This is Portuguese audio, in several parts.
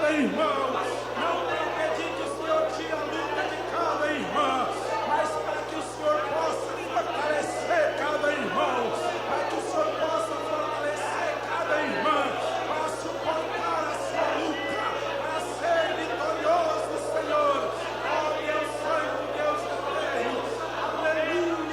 cada irmão. Não para pedir que o Senhor tire a luta de cada irmã, mas para que o Senhor possa fortalecer cada irmão, para que o Senhor possa fortalecer cada irmã, para suportar a sua luta, para ser vitorioso, Senhor. Oh, Deus Santo, Deus eterno, aleluia.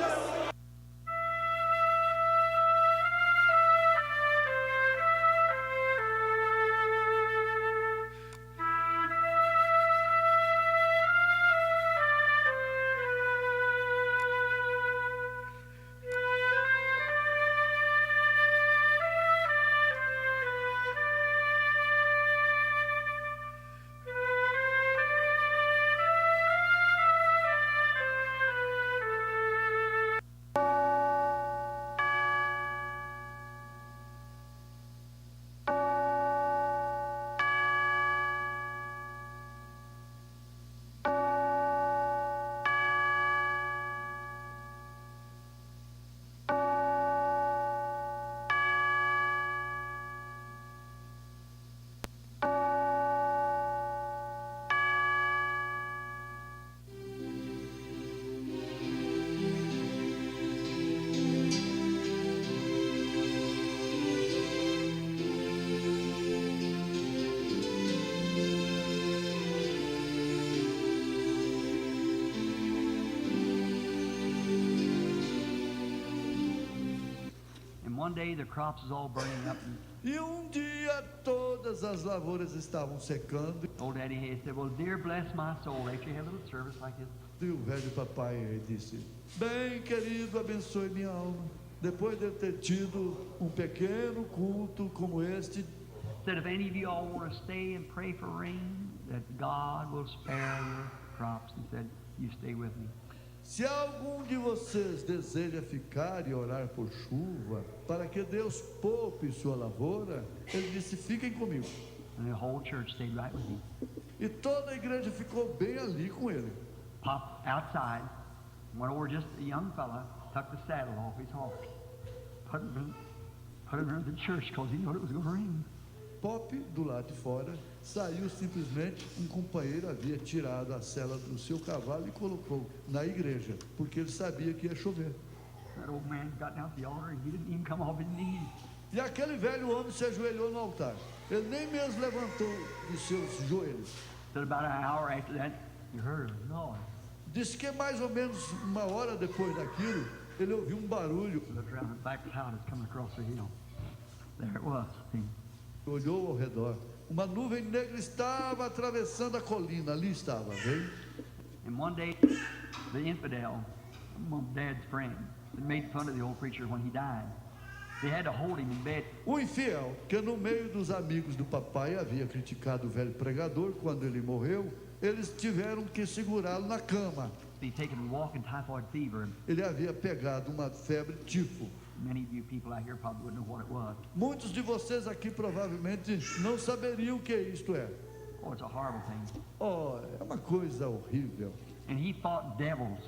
One day the crops is all burning up, and E um dia todas as lavouras estavam secando. old Daddy Hay said, "Well, dear, bless my soul. After you have a little service like this, E o velho papai disse: bem, querido, abençoe minha alma. Depois de ter tido um pequeno culto como este, said if any of you all want to stay and pray for rain, that God will spare your crops." He said, "You stay with me." se algum de vocês deseja ficar e orar por chuva, para que Deus poupe sua lavoura, ele disse: fiquem comigo. And the whole church stayed right with him. E toda a igreja ficou bem ali com ele. Popped outside, went over just a young fella, took the saddle off his horse, put him in the church because he knew it was going to rain. Pop, do lado de fora, saiu simplesmente. Um companheiro havia tirado a sela do seu cavalo e colocou na igreja, porque ele sabia que ia chover. That old man got down to the altar and he didn't even come off his knees. E aquele velho homem se ajoelhou no altar. Ele nem mesmo levantou de seus joelhos. Said about an hour after that, you heard a noise. Diz que mais ou menos uma hora depois daquilo, ele ouviu um barulho. Looked around, a black cloud is coming across the hill. There it was. Olhou ao redor. Uma nuvem negra estava atravessando a colina. Ali estava, vendo? And one day, the infidel, Mom Dad's friend, that made fun of the old preacher when he died. They had to hold him in bed. O infiel, que no meio dos amigos do papai havia criticado o velho pregador quando ele morreu, eles tiveram que segurá-lo na cama. He'd taken walking typhoid fever. Ele havia pegado uma febre tifo. Many of you people out here probably wouldn't know what it was. Muitos de vocês aqui provavelmente não saberiam o que isto é. Oh, it's a horrible thing. Oh, é uma coisa horrível. And he fought devils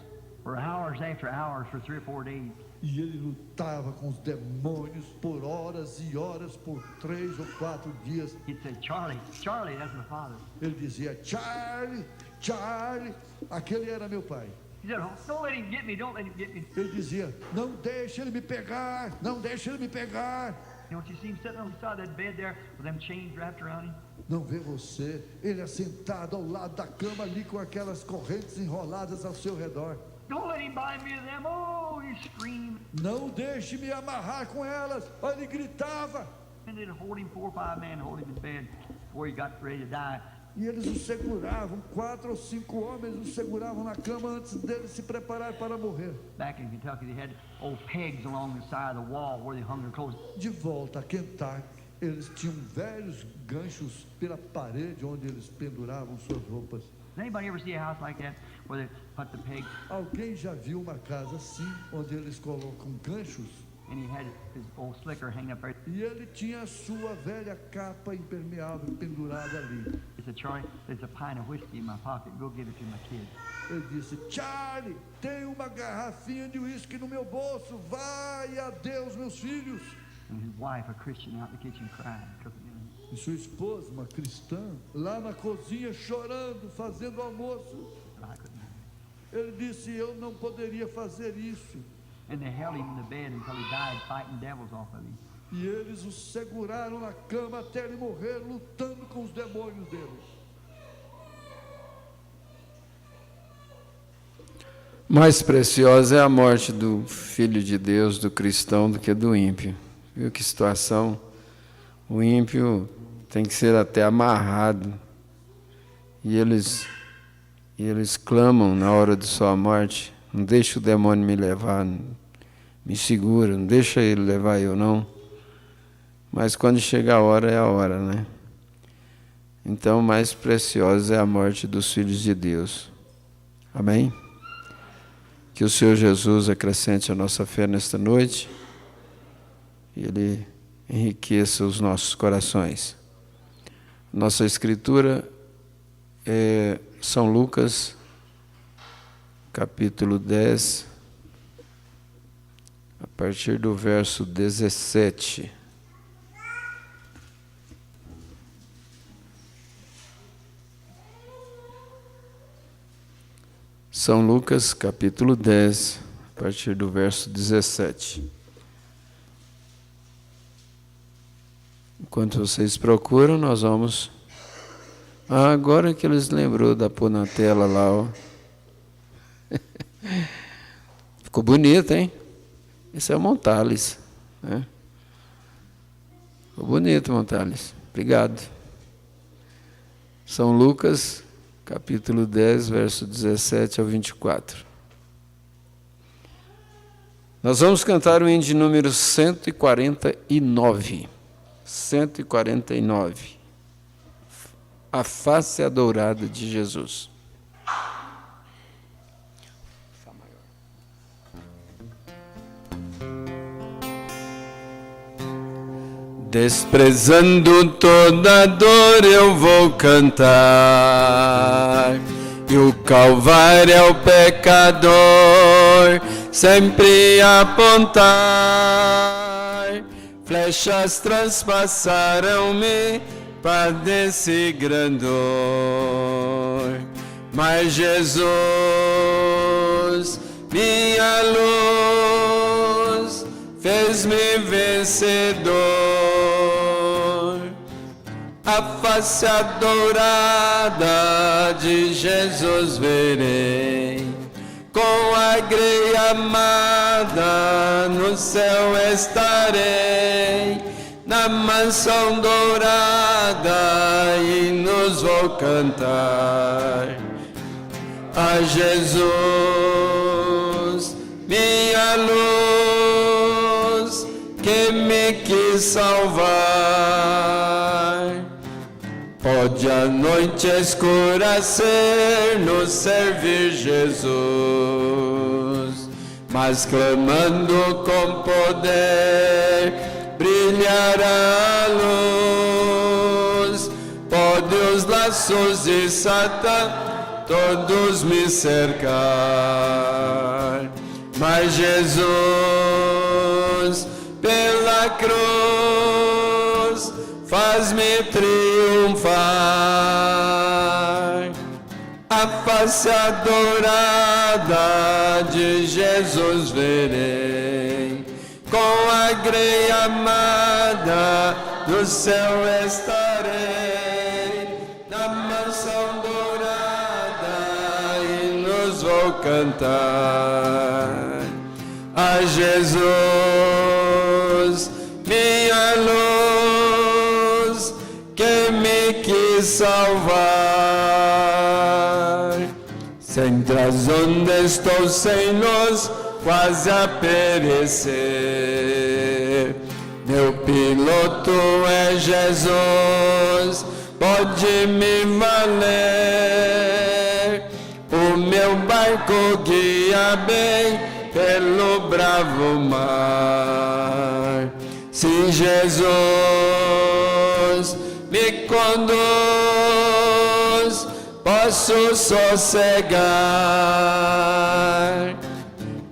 for hours after hours for 3 or 4 days. E ele lutava com os demônios por horas e horas, por 3 ou 4 dias. He'd say, Charlie, Charlie, that's my father. Ele dizia: Charlie, Charlie, aquele era meu pai. He said, oh, don't let him get me, don't let him get me. Ele dizia: não deixe ele me pegar, não deixe ele me pegar. Don't you see him sitting on the side of that bed there with them chains wrapped around him? Não vê você, ele assentado ao lado da cama ali com aquelas correntes enroladas ao seu redor. Don't let him bind me to them. Oh, he screamed. Não deixe me amarrar com elas. Ele gritava. And they'd hold him, 4 or 5 men hold him in bed before he got ready to die. E eles o seguravam, 4 ou 5 homens o seguravam na cama antes dele se preparar para morrer. Back in Kentucky, they had old pegs along the side of the wall where they hung their clothes. De volta a Kentucky, eles tinham velhos ganchos pela parede onde eles penduravam suas roupas. Does anybody ever see a house like that where they put the pegs? Alguém já viu uma casa assim, onde eles colocam ganchos? And he had his old slicker hanging up there. E ele tinha a sua velha capa impermeável pendurada ali. He said, Charlie, there's a pint of whiskey in my pocket. Go give it to my kids. Ele disse: Charlie, tem uma garrafinha de uísque no meu bolso. Vai, adeus, meus filhos. And his wife, a Christian, out in the kitchen crying. Cooking dinner. E sua esposa, uma cristã, lá na cozinha chorando, fazendo almoço. Ele disse: eu não poderia fazer isso. And they held him in the bed until he died, fighting devils off of him. E eles o seguraram na cama até ele morrer, lutando com os demônios dele. Mais preciosa é a morte do Filho de Deus, do cristão, do que do ímpio. Viu que situação? O ímpio tem que ser até amarrado. E eles clamam na hora de sua morte: não deixa o demônio me levar, me segura, não deixa ele levar eu não. Mas quando chega a hora, é a hora, né? Então, mais preciosa é a morte dos filhos de Deus. Amém? Que o Senhor Jesus acrescente a nossa fé nesta noite e Ele enriqueça os nossos corações. Nossa escritura é São Lucas, capítulo 10, a partir do verso 17. São Lucas, capítulo 10, a partir do verso 17. Enquanto vocês procuram, nós vamos... agora que eles lembrou da pôr na tela lá, ó. Ficou bonito, hein? Esse é o Montales, né? Ficou bonito, Montales. Obrigado. São Lucas, capítulo 10, verso 17 ao 24. Nós vamos cantar o hino de número 149. 149. A face adorada de Jesus. Desprezando toda dor eu vou cantar, e o Calvário é o pecador sempre apontar. Flechas transpassaram-me, padeci grandor, mas Jesus, minha luz, fez-me vencedor. A face adorada de Jesus verei, com a grei amada no céu estarei, na mansão dourada hinos vou cantar. A Jesus, minha luz, que me quis salvar. Pode a noite escurecer no servir Jesus, mas clamando com poder brilhará a luz. Pode os laços de Satã todos me cercar, mas Jesus pela cruz faz-me triunfar. A face adorada de Jesus verei, com a grei amada no céu estarei, na mansão dourada hinos vou cantar. A Jesus, minha luz, que me quis salvar. Sempre as onde estou sem luz, quase a perecer, meu piloto é Jesus, pode me valer. O meu barco guia bem pelo bravo mar. Se Jesus me conduz, posso sossegar.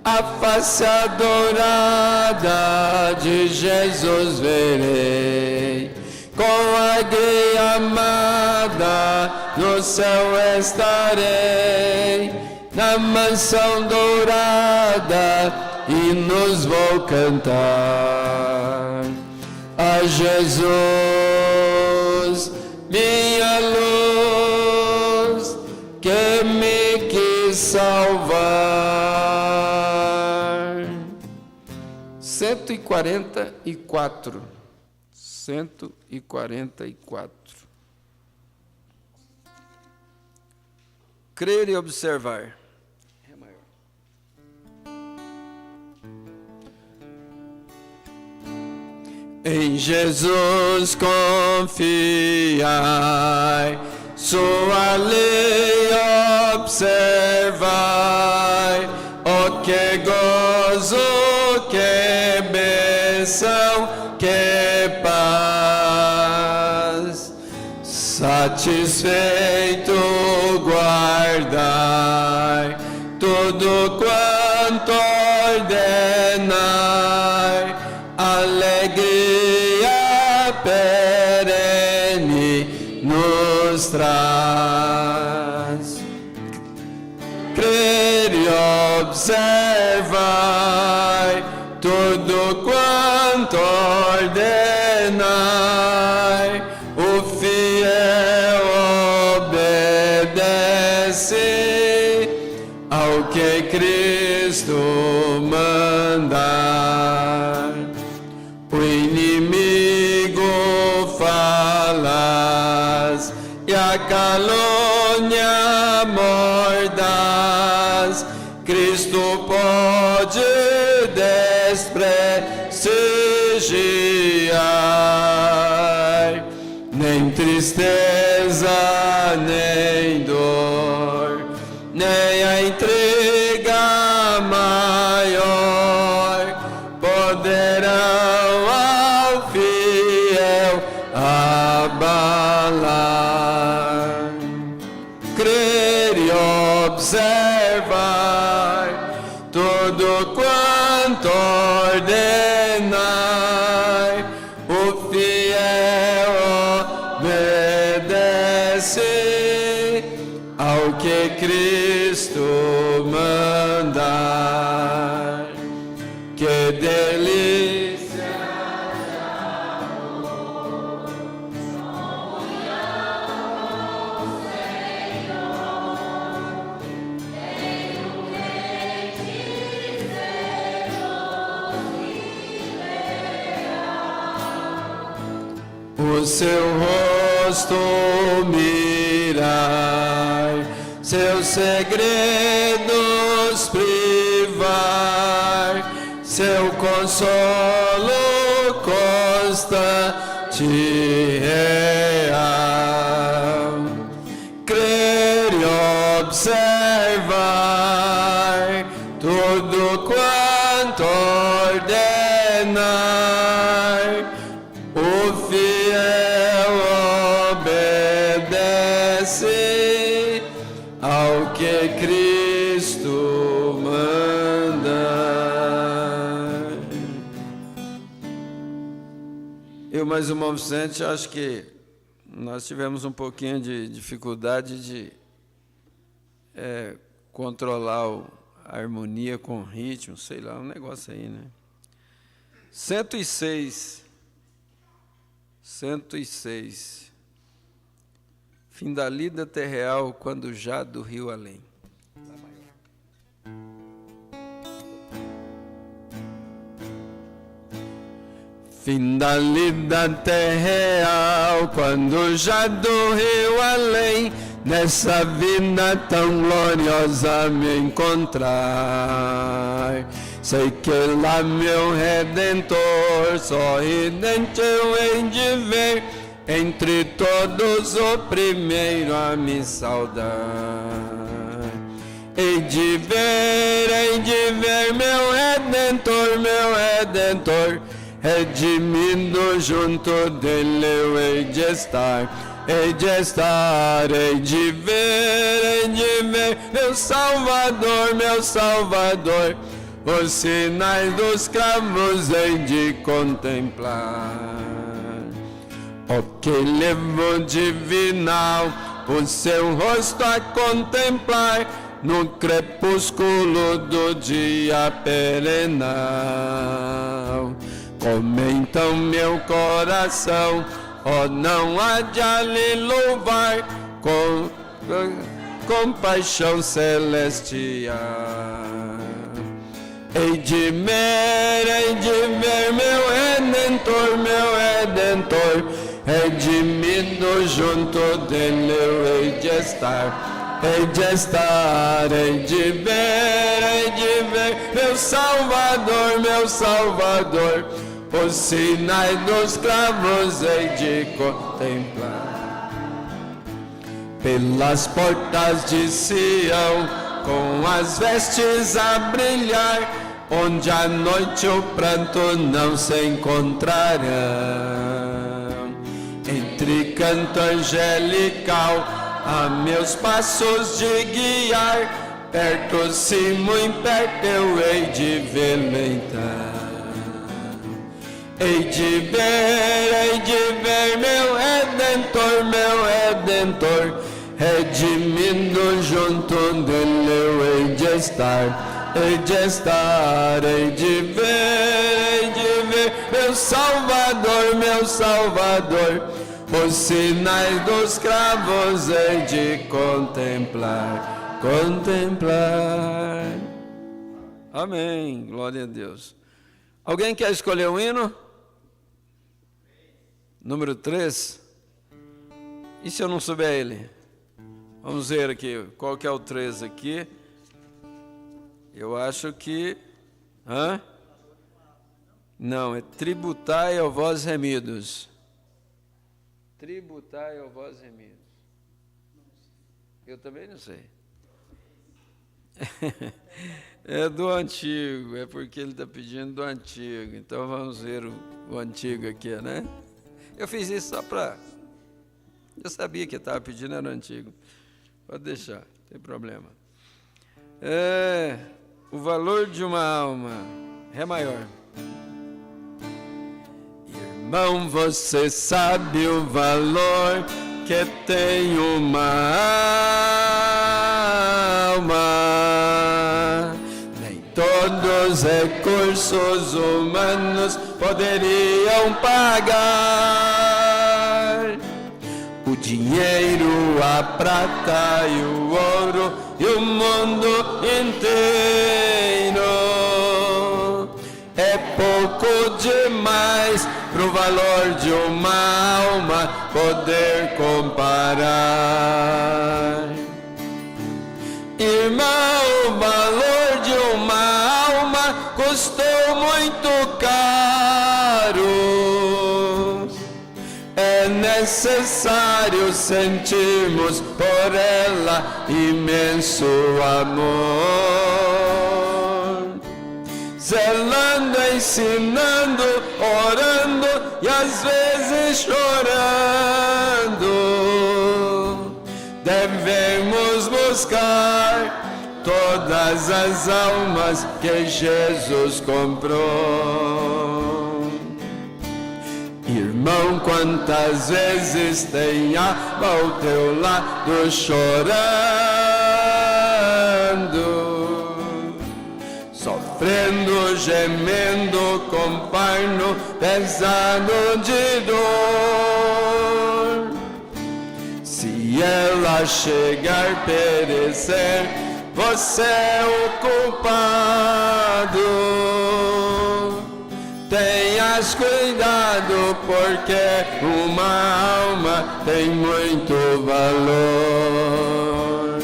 A face adorada de Jesus verei, com alegria amada, no céu estarei, na mansão dourada, hinos vou cantar. A Jesus, minha luz, que me quis salvar. 144. 144. Crer e observar. Em Jesus confiai, sua lei observai, oh que gozo, que bênção, que paz. Satisfeito guardai tudo quanto ordenai, alegria perene nos traz. Crer e observai tudo quanto ordenai, o fiel obedece ao que Cristo mandar. O inimigo falas e a calúnia mordaz, Cristo pode desprestigiar. Nem tristeza, nem dor, nem a intriga maior poderão ao fiel abalar. Crer e observar tudo quanto ordenai, o fiel obedece ao que Cristo mandar. Que delícia de amor, comunhão com o Senhor, tenho crente zeloso e leal. O seu rosto mirai, seus segredos privar, seu consolo constante e real. Crer e observar tudo quanto ordenar, o fiel obedece ao que Cristo manda. Eu, mais irmão Vicente, acho que nós tivemos um pouquinho de dificuldade de controlar a harmonia com o ritmo, sei lá, um negócio aí, né? 106. 106. Fim da lida terreal, quando já do rio além. Fim da lida terreal, quando já do rio além, nessa vida tão gloriosa me encontrar. Sei que lá meu Redentor, sorridente eu hei de ver, entre todos o primeiro a me saudar. Hei de ver meu Redentor, redimido junto dele eu hei de estar, hei de ver meu Salvador, os sinais dos cravos hei de contemplar. Oh, que levo divinal, o seu rosto a contemplar, no crepúsculo do dia perenal. Como então meu coração, oh, não há de ali louvar com paixão celestial. Hei de ver meu Redentor, hei de mim junto dele eu hei de estar, hei de ver meu Salvador, os sinais dos cravos hei de contemplar. Pelas portas de Sião, com as vestes a brilhar, onde à noite o pranto não se encontrará. Entre canto angelical, a meus passos de guiar, perto sim, muito perto eu hei de veleitar. Hei de ver meu Redentor, redimindo junto dele eu hei de estar, hei de ver meu Salvador, os sinais dos cravos hei de contemplar. Amém, glória a Deus. Alguém quer escolher um hino? Número 3. E se eu não souber ele? Vamos ver aqui, qual que é o 3 aqui? Eu acho que... Não, é tributai ao vós remidos. Tributai ao vós remidos. Eu também não sei. É do antigo, é porque ele está pedindo do antigo. Então vamos ver o antigo aqui, né? Eu fiz isso só para... Eu sabia que estava pedindo, era o antigo. Pode deixar, não tem problema. O valor de uma alma. Ré maior. Irmão, você sabe o valor que tem uma alma. Nem todos os recursos humanos poderiam pagar. O dinheiro, a prata e o ouro e o mundo inteiro é pouco demais pro valor de uma alma poder comparar. Irmão, o valor de uma alma custou muito caro. É necessário sentirmos por ela imenso amor. Zelando, ensinando, orando e às vezes chorando. Devemos buscar todas as almas que Jesus comprou. Irmão, quantas vezes tem alma ao teu lado chorando, sofrendo, gemendo, com parno pesado de dor. Se ela chegar a perecer, você é o culpado. Tenhas cuidado, porque uma alma tem muito valor.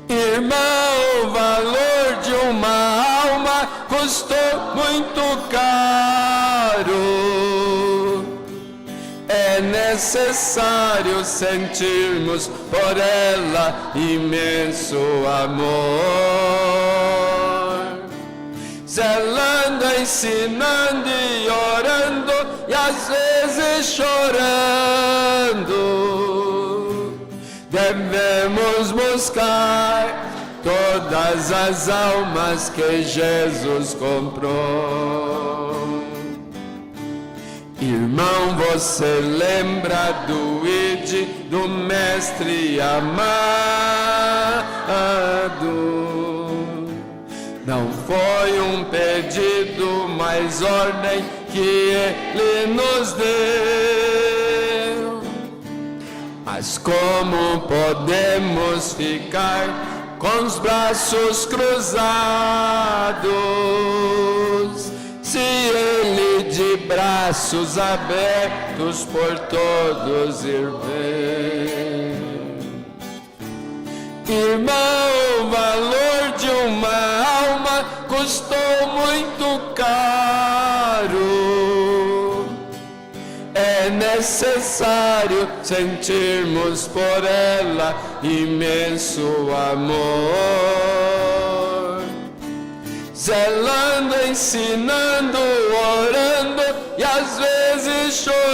Irmão, o valor de uma alma custou muito caro. É necessário sentirmos por ela imenso amor. Zelando, ensinando e orando e às vezes chorando. Devemos buscar todas as almas que Jesus comprou. Irmão, Irmão, você lembra do ide do mestre amado? Não foi um pedido, mas ordem que ele nos deu. Mas como podemos ficar com os braços cruzados, se ele de braços abertos por todos ir ver? Irmão, o valor de uma alma custou muito caro. É necessário sentirmos por ela imenso amor, zelando, ensinando, orando e às vezes chorando.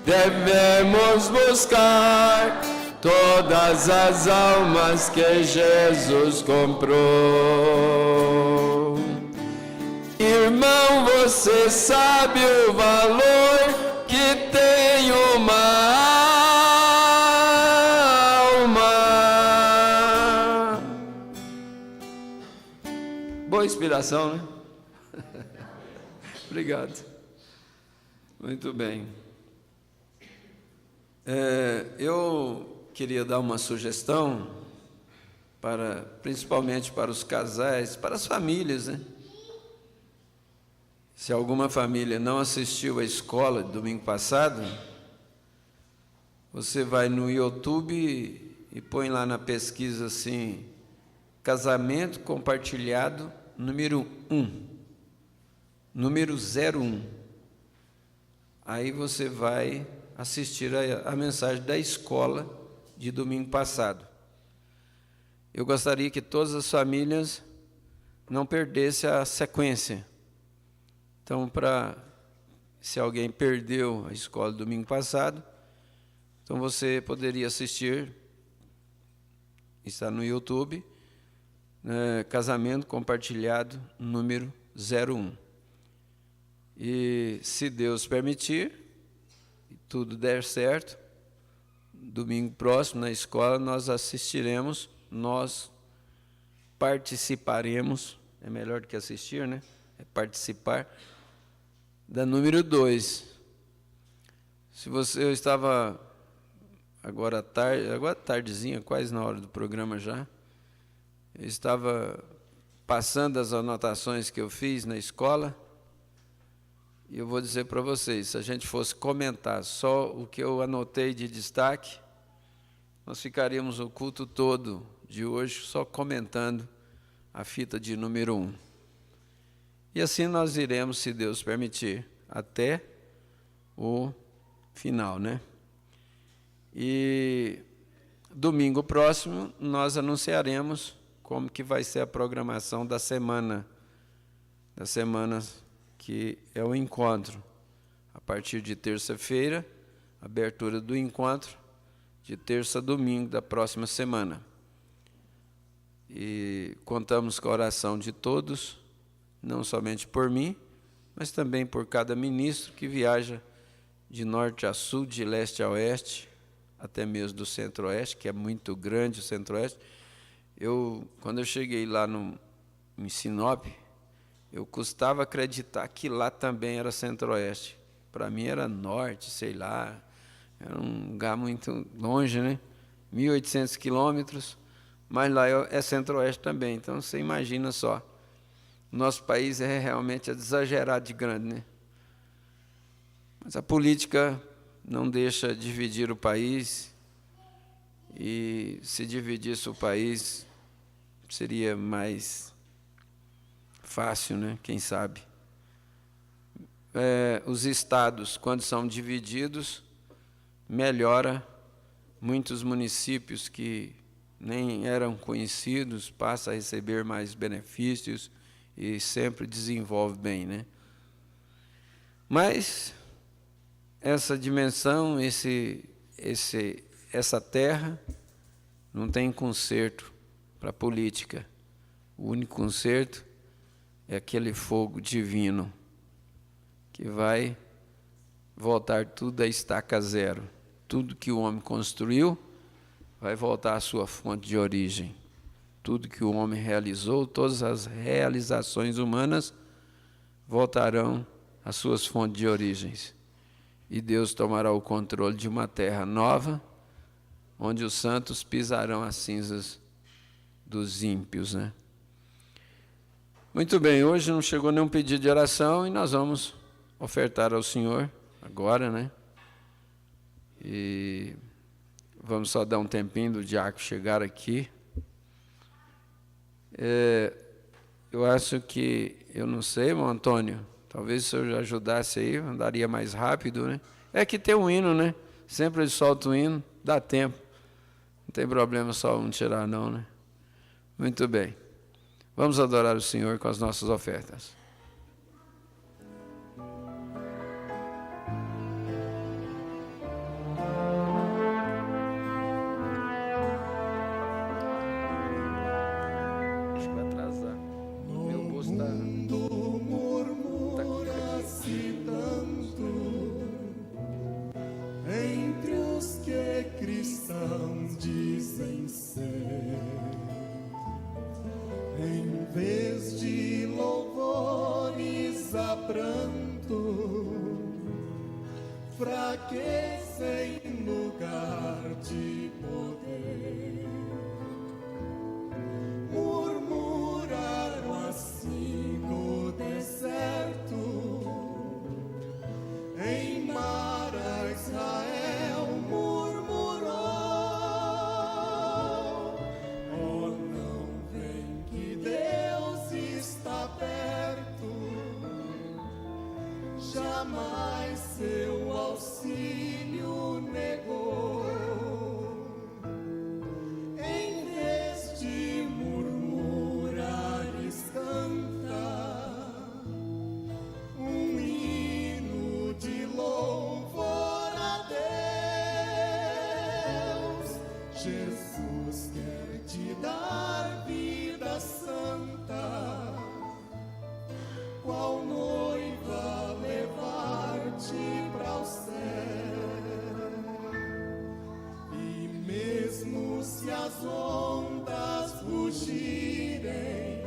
Devemos buscar todas as almas que Jesus comprou. Irmão, você sabe o valor que tem uma alma? Boa inspiração, né? Obrigado. Muito bem. Eu queria dar uma sugestão, principalmente para os casais, para as famílias, né? Se alguma família não assistiu à escola de domingo passado, você vai no YouTube e põe lá na pesquisa assim, casamento compartilhado número 1, número 01. Aí você vai assistir a mensagem da escola de domingo passado. Eu gostaria que todas as famílias não perdessem a sequência. Então, se alguém perdeu a escola do domingo passado, então você poderia assistir, está no YouTube, Casamento Compartilhado número 01. E se Deus permitir, e tudo der certo, domingo próximo na escola nós assistiremos, nós participaremos, é melhor do que assistir, né? É participar da número 2. Eu estava agora tardezinha, quase na hora do programa já, eu estava passando as anotações que eu fiz na escola, e eu vou dizer para vocês, se a gente fosse comentar só o que eu anotei de destaque, nós ficaríamos o culto todo de hoje só comentando a fita de número 1. E assim nós iremos, se Deus permitir, até o final, né? E domingo próximo nós anunciaremos como que vai ser a programação da semana que é o encontro. A partir de terça-feira, abertura do encontro, de terça a domingo da próxima semana. E contamos com a oração de todos, não somente por mim, mas também por cada ministro que viaja de norte a sul, de leste a oeste, até mesmo do centro-oeste, que é muito grande o centro-oeste. Quando eu cheguei lá em Sinop, eu custava acreditar que lá também era centro-oeste. Para mim era norte, sei lá, era um lugar muito longe, né? 1.800 quilômetros, mas lá é centro-oeste também, então você imagina só. Nosso país é realmente exagerado de grande, né? Mas a política não deixa dividir o país, e se dividisse o país seria mais fácil, né? Quem sabe? Os estados, quando são divididos, melhora. Muitos municípios que nem eram conhecidos passam a receber mais benefícios e sempre desenvolve bem, né? Mas essa dimensão, essa terra não tem conserto para a política. O único conserto é aquele fogo divino que vai voltar tudo a estaca zero. Tudo que o homem construiu vai voltar à sua fonte de origem. Tudo que o homem realizou, todas as realizações humanas voltarão às suas fontes de origens. E Deus tomará o controle de uma terra nova, onde os santos pisarão as cinzas dos ímpios, né? Muito bem, hoje não chegou nenhum pedido de oração e nós vamos ofertar ao Senhor agora, né? E vamos só dar um tempinho do diácono chegar aqui. Eu acho que, eu não sei, irmão Antônio, talvez se eu ajudasse aí, andaria mais rápido, né? É que tem um hino, né? Sempre ele solta o hino, dá tempo. Não tem problema só um tirar não, né? Muito bem. Vamos adorar o Senhor com as nossas ofertas. Acho que vai atrasar. Meu bolso está... Murmura-se tanto entre os que cristãos dizem ser, em vez de louvores a pranto, fraqueza em lugar de poder. Murmuraram assim no deserto, em Mara Israel murmurou: oh, não vem que Deus está perto, jamais seu auxílio negou. Em vez de murmurares, canta um hino de louvor a Deus. Jesus quer te dar vida santa, qual noiva levar-te para o céu. E mesmo se as ondas fugirem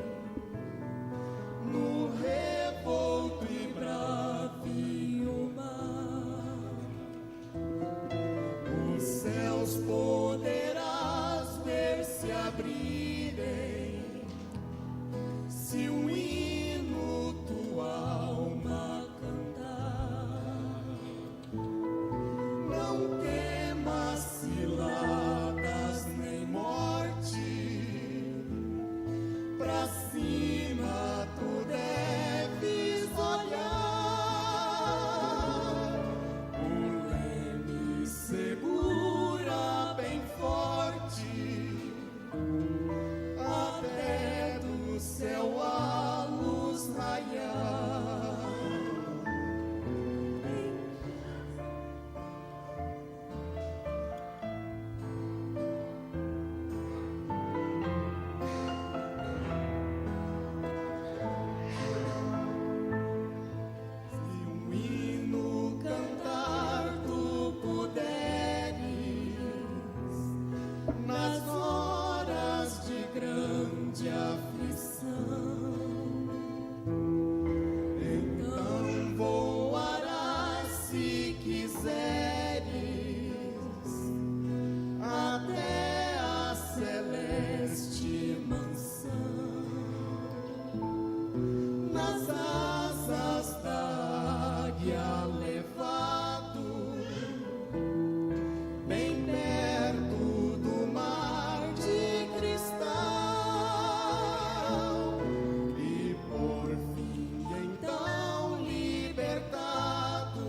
no revolto e bravio mar, os céus poderás ver se abrirem, se um hino tua alma cantar. Não temas ciladas nem morte, pra cima tu deves olhar. O leme segura bem forte, até do céu a luz raiar. Se um hino cantar tu puderes, nas horas de grande aflição, então voarás se quiseres até a celeste mansão. Nas asas da águia levado, bem perto do mar de cristal, e por fim então libertado,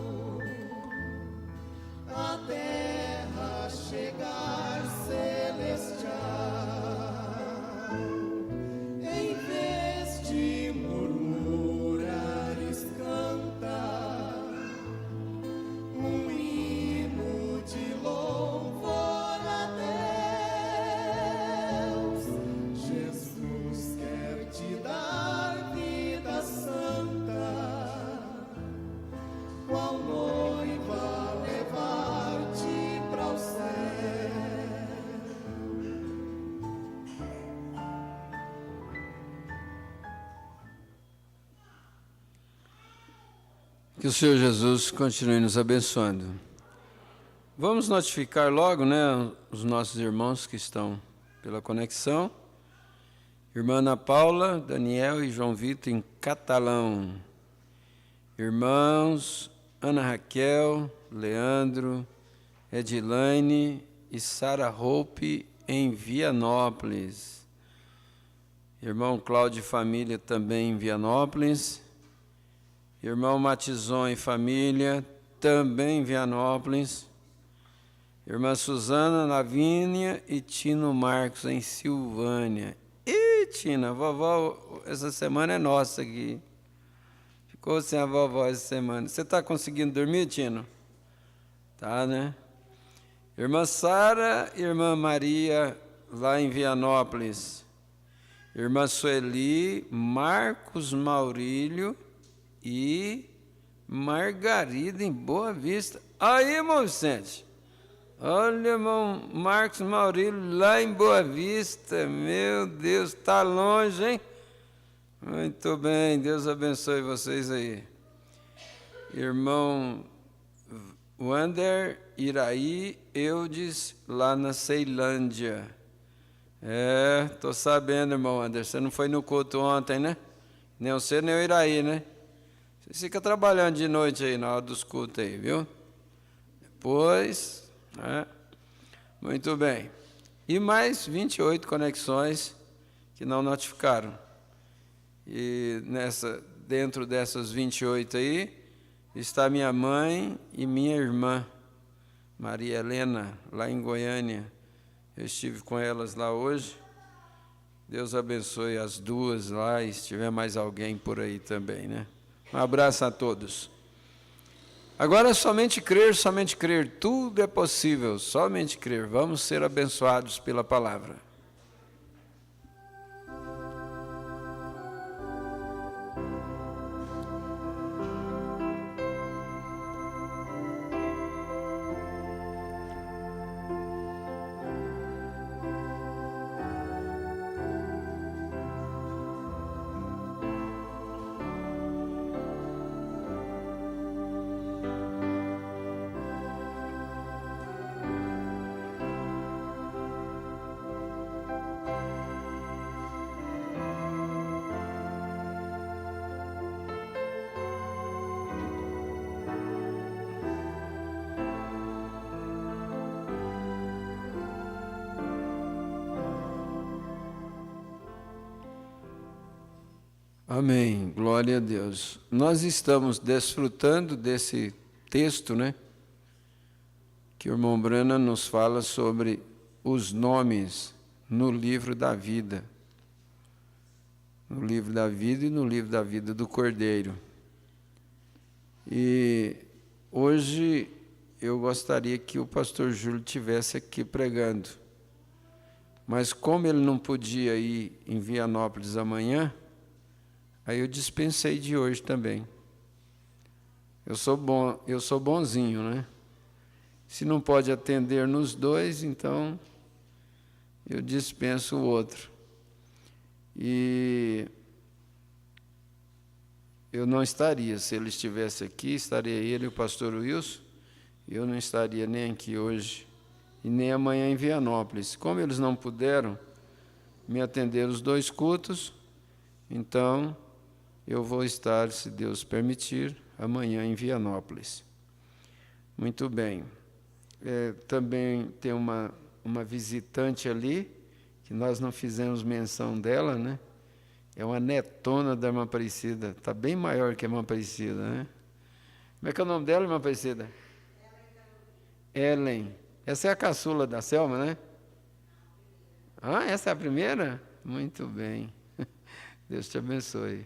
Que o Senhor Jesus continue nos abençoando. Vamos notificar logo, né, os nossos irmãos que estão pela conexão. Irmã Ana Paula, Daniel e João Vitor em catalão. Irmãos Ana Raquel, Leandro, Edilane e Sara Hope em Vianópolis. Irmão Cláudio e família também em Vianópolis. Irmão Matizon e família também em Vianópolis. Irmã Suzana, Lavínia e Tino Marcos em Silvânia. Ih, Tina, a vovó essa semana é nossa aqui. Ficou sem a vovó essa semana. Você está conseguindo dormir, Tino? Tá, né? Irmã Sara, irmã Maria, lá em Vianópolis. Irmã Sueli, Marcos Maurílio e Margarida em Boa Vista. Aí, irmão Vicente. Olha, irmão Marcos Maurílio, lá em Boa Vista. Meu Deus, está longe, hein? Muito bem, Deus abençoe vocês aí. Irmão Wander, Iraí, Eudes, lá na Ceilândia. Estou sabendo, irmão Wander, você não foi no culto ontem, né? Nem você, nem o Iraí, né? Você fica trabalhando de noite aí, na hora dos cultos aí, viu? Depois... Muito bem. E mais 28 conexões que não notificaram. E dentro dessas 28 aí, está minha mãe e minha irmã, Maria Helena, lá em Goiânia. Eu estive com elas lá hoje. Deus abençoe as duas lá e se tiver mais alguém por aí também, né? Um abraço a todos. Agora somente crer, tudo é possível, somente crer. Vamos ser abençoados pela palavra. Amém, glória a Deus. Nós estamos desfrutando desse texto, né? Que o irmão Brana nos fala sobre os nomes no livro da vida. No livro da vida e no livro da vida do Cordeiro. E hoje eu gostaria que o pastor Júlio estivesse aqui pregando. Mas como ele não podia ir em Vianópolis amanhã, aí eu dispensei de hoje também. Eu sou bonzinho, né? Se não pode atender nos dois, então eu dispenso o outro. E eu não estaria, se ele estivesse aqui, estaria ele e o pastor Wilson, eu não estaria nem aqui hoje e nem amanhã em Vianópolis. Como eles não puderam me atender os dois cultos, então eu vou estar, se Deus permitir, amanhã em Vianópolis. Muito bem. Também tem uma visitante ali, que nós não fizemos menção dela, né? É uma netona da irmã Aparecida. Está bem maior que a irmã Aparecida, né? Como é que é o nome dela, irmã Aparecida? Ellen. Essa é a caçula da Selma, né? Ah, essa é a primeira? Muito bem. Deus te abençoe.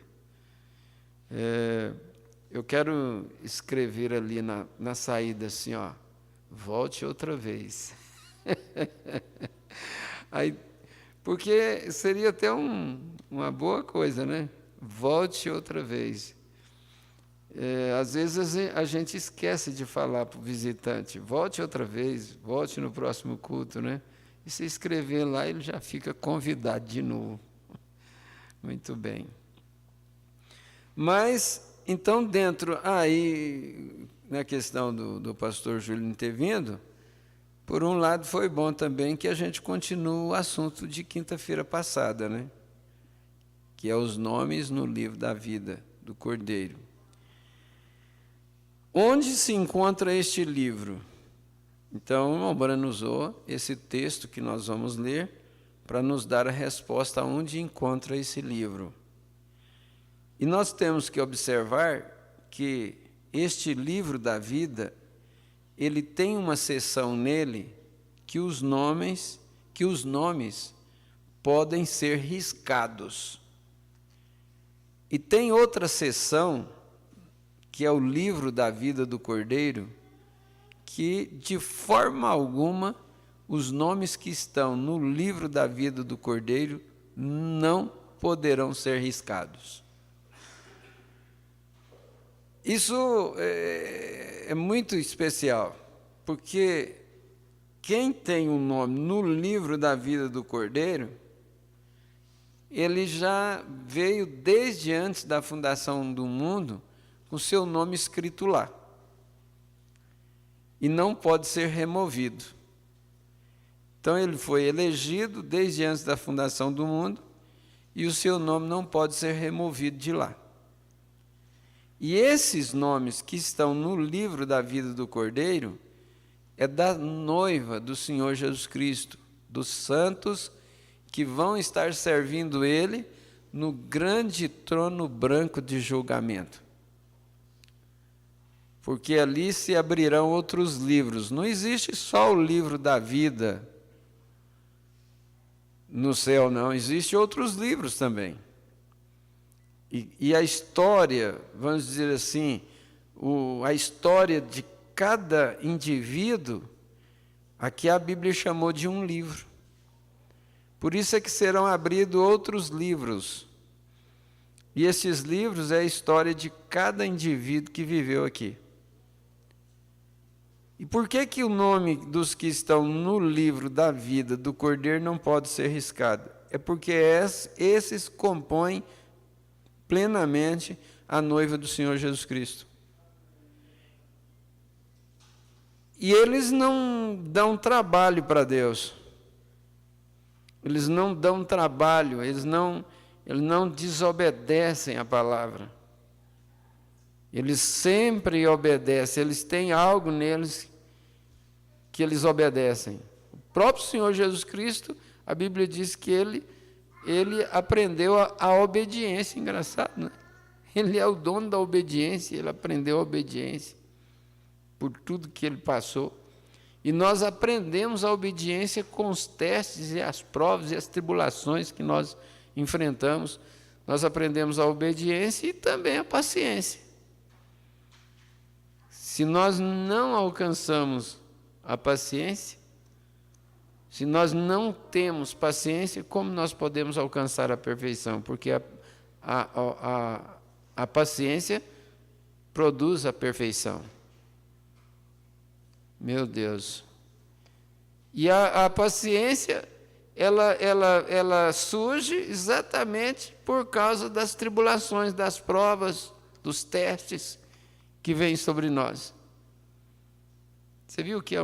Eu quero escrever ali na saída assim, ó, volte outra vez. Aí, porque seria até uma boa coisa, né? Volte outra vez. Às vezes a gente esquece de falar para o visitante, volte outra vez, volte no próximo culto, né? E se escrever lá, ele já fica convidado de novo. Muito bem. Mas então dentro, aí, na questão do pastor Júlio não ter vindo, por um lado foi bom também que a gente continue o assunto de quinta-feira passada, né? Que é os nomes no livro da vida do Cordeiro. Onde se encontra este livro? Então, o irmão Brano usou esse texto que nós vamos ler para nos dar a resposta aonde encontra esse livro. E nós temos que observar que este livro da vida, ele tem uma seção nele que os nomes podem ser riscados. E tem outra seção, que é o livro da vida do Cordeiro, que de forma alguma os nomes que estão no livro da vida do Cordeiro não poderão ser riscados. Isso é muito especial, porque quem tem um nome no livro da vida do Cordeiro, ele já veio desde antes da fundação do mundo com seu nome escrito lá. E não pode ser removido. Então ele foi elegido desde antes da fundação do mundo e o seu nome não pode ser removido de lá. E esses nomes que estão no livro da vida do Cordeiro é da noiva do Senhor Jesus Cristo, dos santos que vão estar servindo Ele no grande trono branco de julgamento. Porque ali se abrirão outros livros. Não existe só o livro da vida no céu, não. Existem outros livros também. E a história, vamos dizer assim, a história de cada indivíduo, aqui a Bíblia chamou de um livro. Por isso é que serão abridos outros livros. E esses livros é a história de cada indivíduo que viveu aqui. E por que o nome dos que estão no livro da vida do Cordeiro não pode ser riscado? É porque esses compõem plenamente a noiva do Senhor Jesus Cristo. E eles não dão trabalho para Deus. Eles não dão trabalho, eles não desobedecem a palavra. Eles sempre obedecem, eles têm algo neles que eles obedecem. O próprio Senhor Jesus Cristo, a Bíblia diz que ele aprendeu a obediência, engraçado, né? Ele é o dono da obediência, ele aprendeu a obediência por tudo que ele passou. E nós aprendemos a obediência com os testes e as provas e as tribulações que nós enfrentamos. Nós aprendemos a obediência e também a paciência. Se nós não alcançamos a paciência, se nós não temos paciência, como nós podemos alcançar a perfeição? Porque a paciência produz a perfeição. Meu Deus. E a paciência, ela surge exatamente por causa das tribulações, das provas, dos testes que vêm sobre nós. Você viu que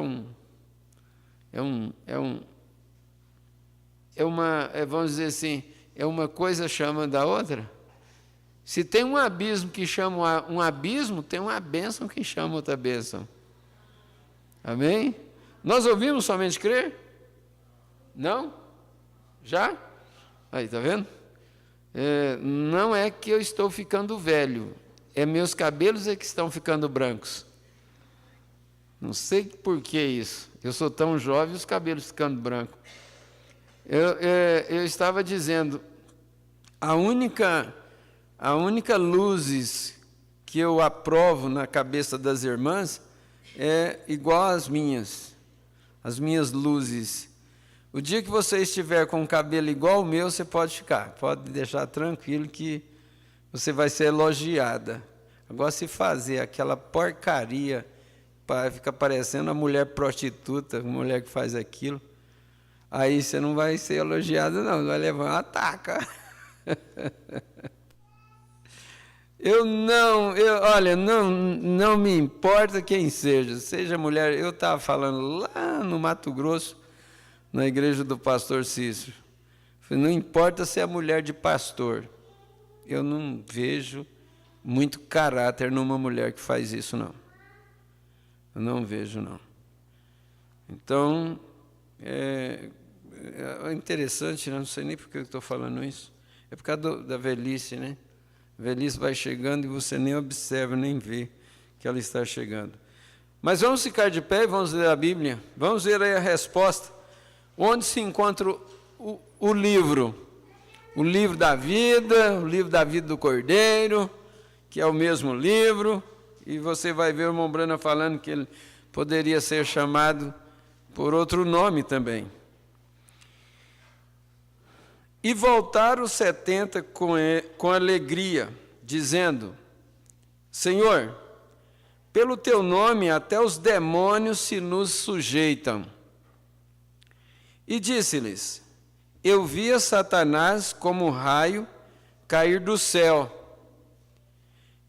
vamos dizer assim, é uma coisa chamando a outra? Se tem um abismo que chama um abismo, tem uma bênção que chama outra bênção. Amém? Nós ouvimos somente crer? Não? Já? Aí, está vendo? Não é que eu estou ficando velho, é meus cabelos que estão ficando brancos. Não sei por que isso. Eu sou tão jovem e os cabelos ficando brancos. Eu estava dizendo, a única luzes que eu aprovo na cabeça das irmãs é igual às minhas luzes. O dia que você estiver com o cabelo igual ao meu, você pode ficar, pode deixar tranquilo que você vai ser elogiada. Agora, se fazer aquela porcaria, fica parecendo uma mulher prostituta, uma mulher que faz aquilo, aí você não vai ser elogiado, não, vai levar uma taca. Olha, não me importa quem seja mulher. Eu estava falando lá no Mato Grosso, na igreja do pastor Cícero. Falei, não importa se é mulher de pastor. Eu não vejo muito caráter numa mulher que faz isso, não. Eu não vejo, não. Então, é interessante, né? Não sei nem por que eu estou falando isso. É por causa da velhice, né? A velhice vai chegando e você nem observa, nem vê que ela está chegando. Mas vamos ficar de pé e vamos ler a Bíblia. Vamos ver aí a resposta. Onde se encontra o livro? O livro da vida do Cordeiro, que é o mesmo livro. E você vai ver o irmão Brana falando que ele poderia ser chamado por outro nome também. E voltaram os 70 com alegria, dizendo, Senhor, pelo teu nome até os demônios se nos sujeitam. E disse-lhes, eu via Satanás como um raio cair do céu.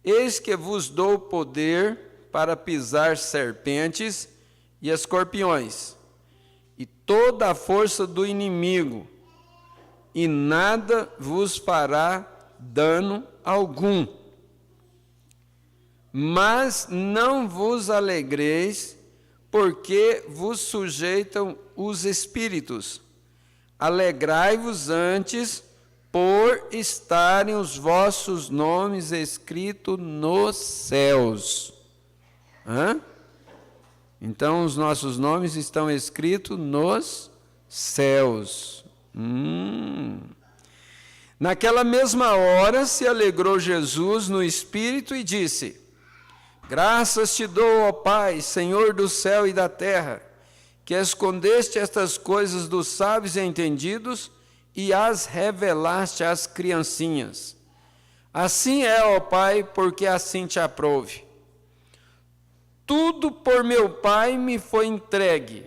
Eis que vos dou poder para pisar serpentes e escorpiões, e toda a força do inimigo, e nada vos fará dano algum. Mas não vos alegreis, porque vos sujeitam os espíritos. Alegrai-vos antes, por estarem os vossos nomes escritos nos céus. Então, os nossos nomes estão escritos nos céus. Naquela mesma hora se alegrou Jesus no Espírito e disse, graças te dou, ó Pai, Senhor do céu e da terra, que escondeste estas coisas dos sábios e entendidos e as revelaste às criancinhas. Assim é, ó Pai, porque assim te aprouve. Tudo por meu Pai me foi entregue,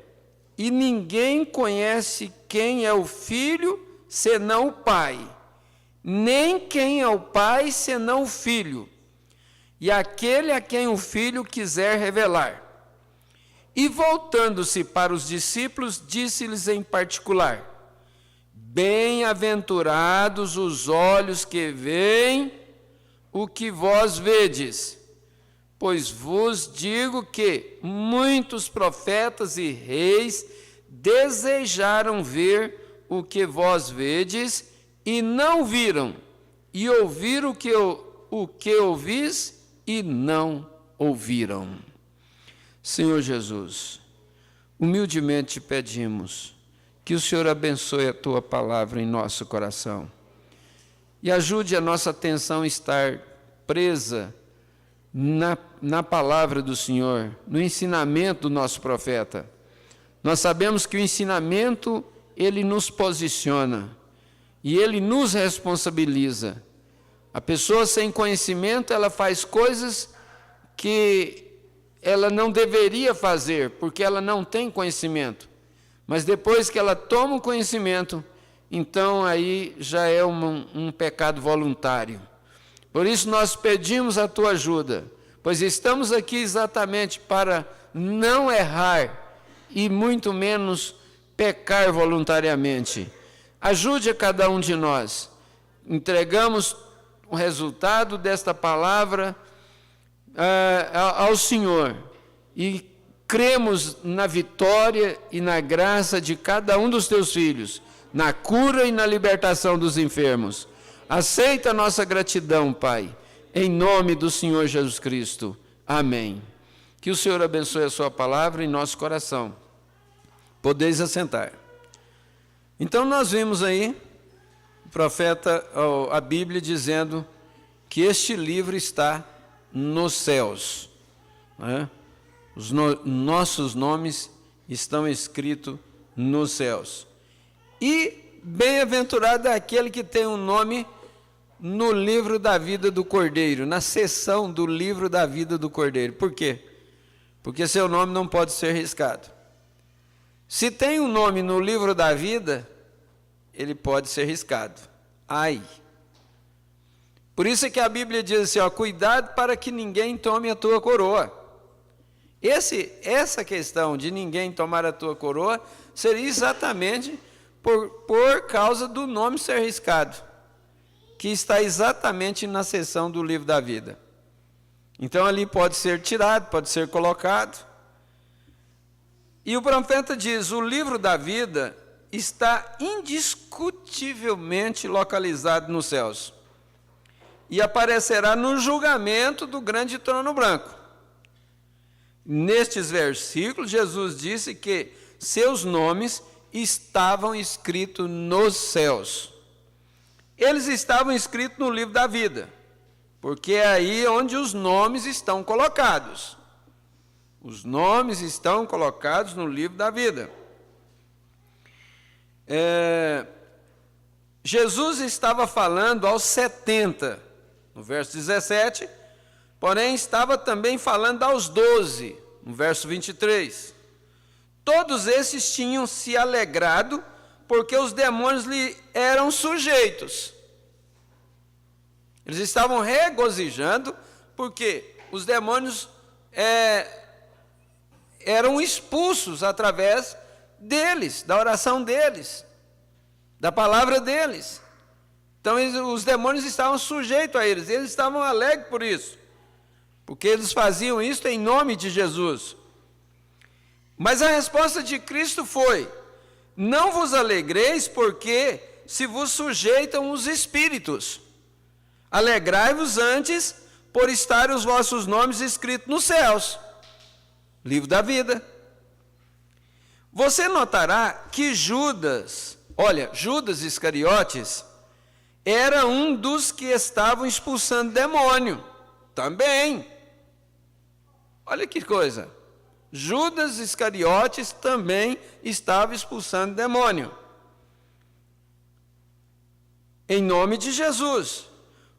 e ninguém conhece quem é o Filho, senão o Pai, nem quem é o Pai, senão o Filho, e aquele a quem o Filho quiser revelar. E voltando-se para os discípulos, disse-lhes em particular, bem-aventurados os olhos que veem o que vós vedes, pois vos digo que muitos profetas e reis desejaram ver o que vós vedes e não viram, e ouviram o que ouvis e não ouviram. Senhor Jesus, humildemente te pedimos que o Senhor abençoe a tua palavra em nosso coração e ajude a nossa atenção a estar presa na palavra do Senhor, no ensinamento do nosso profeta. Nós sabemos que o ensinamento, ele nos posiciona e ele nos responsabiliza. A pessoa sem conhecimento, ela faz coisas que ela não deveria fazer, porque ela não tem conhecimento. Mas depois que ela toma o conhecimento, então aí já é um pecado voluntário. Por isso nós pedimos a tua ajuda, pois estamos aqui exatamente para não errar e muito menos pecar voluntariamente. Ajude a cada um de nós. Entregamos o resultado desta palavra ao Senhor e cremos na vitória e na graça de cada um dos teus filhos, na cura e na libertação dos enfermos. Aceita a nossa gratidão, Pai, em nome do Senhor Jesus Cristo. Amém. Que o Senhor abençoe a sua palavra em nosso coração. Podeis assentar. Então nós vimos aí o profeta, a Bíblia dizendo que este livro está nos céus, né? Nossos nomes estão escritos nos céus. E bem-aventurado é aquele que tem um nome no livro da vida do Cordeiro, na seção do livro da vida do Cordeiro. Por quê? Porque seu nome não pode ser riscado. Se tem um nome no livro da vida, ele pode ser riscado. Ai! Por isso é que a Bíblia diz assim, ó, cuidado para que ninguém tome a tua coroa. Essa questão de ninguém tomar a tua coroa seria exatamente por causa do nome ser riscado, que está exatamente na seção do livro da vida. Então ali pode ser tirado, pode ser colocado. E o profeta diz, o livro da vida está indiscutivelmente localizado nos céus e aparecerá no julgamento do grande trono branco. Nestes versículos, Jesus disse que seus nomes estavam escritos nos céus. Eles estavam escritos no livro da vida, porque é aí onde os nomes estão colocados. Os nomes estão colocados no livro da vida. Jesus estava falando aos 70, no verso 17, porém estava também falando aos 12, no verso 23. Todos esses tinham se alegrado porque os demônios lhe eram sujeitos. Eles estavam regozijando porque os demônios eram expulsos através deles, da oração deles, da palavra deles. Então os demônios estavam sujeitos a eles estavam alegres por isso, porque eles faziam isso em nome de Jesus. Mas a resposta de Cristo foi, não vos alegreis porque se vos sujeitam os espíritos, alegrai-vos antes por estar os vossos nomes escritos nos céus, livro da vida. Você notará que Judas Iscariotes, era um dos que estavam expulsando demônio, também. Olha que coisa, Judas Iscariotes também estava expulsando demônio, em nome de Jesus.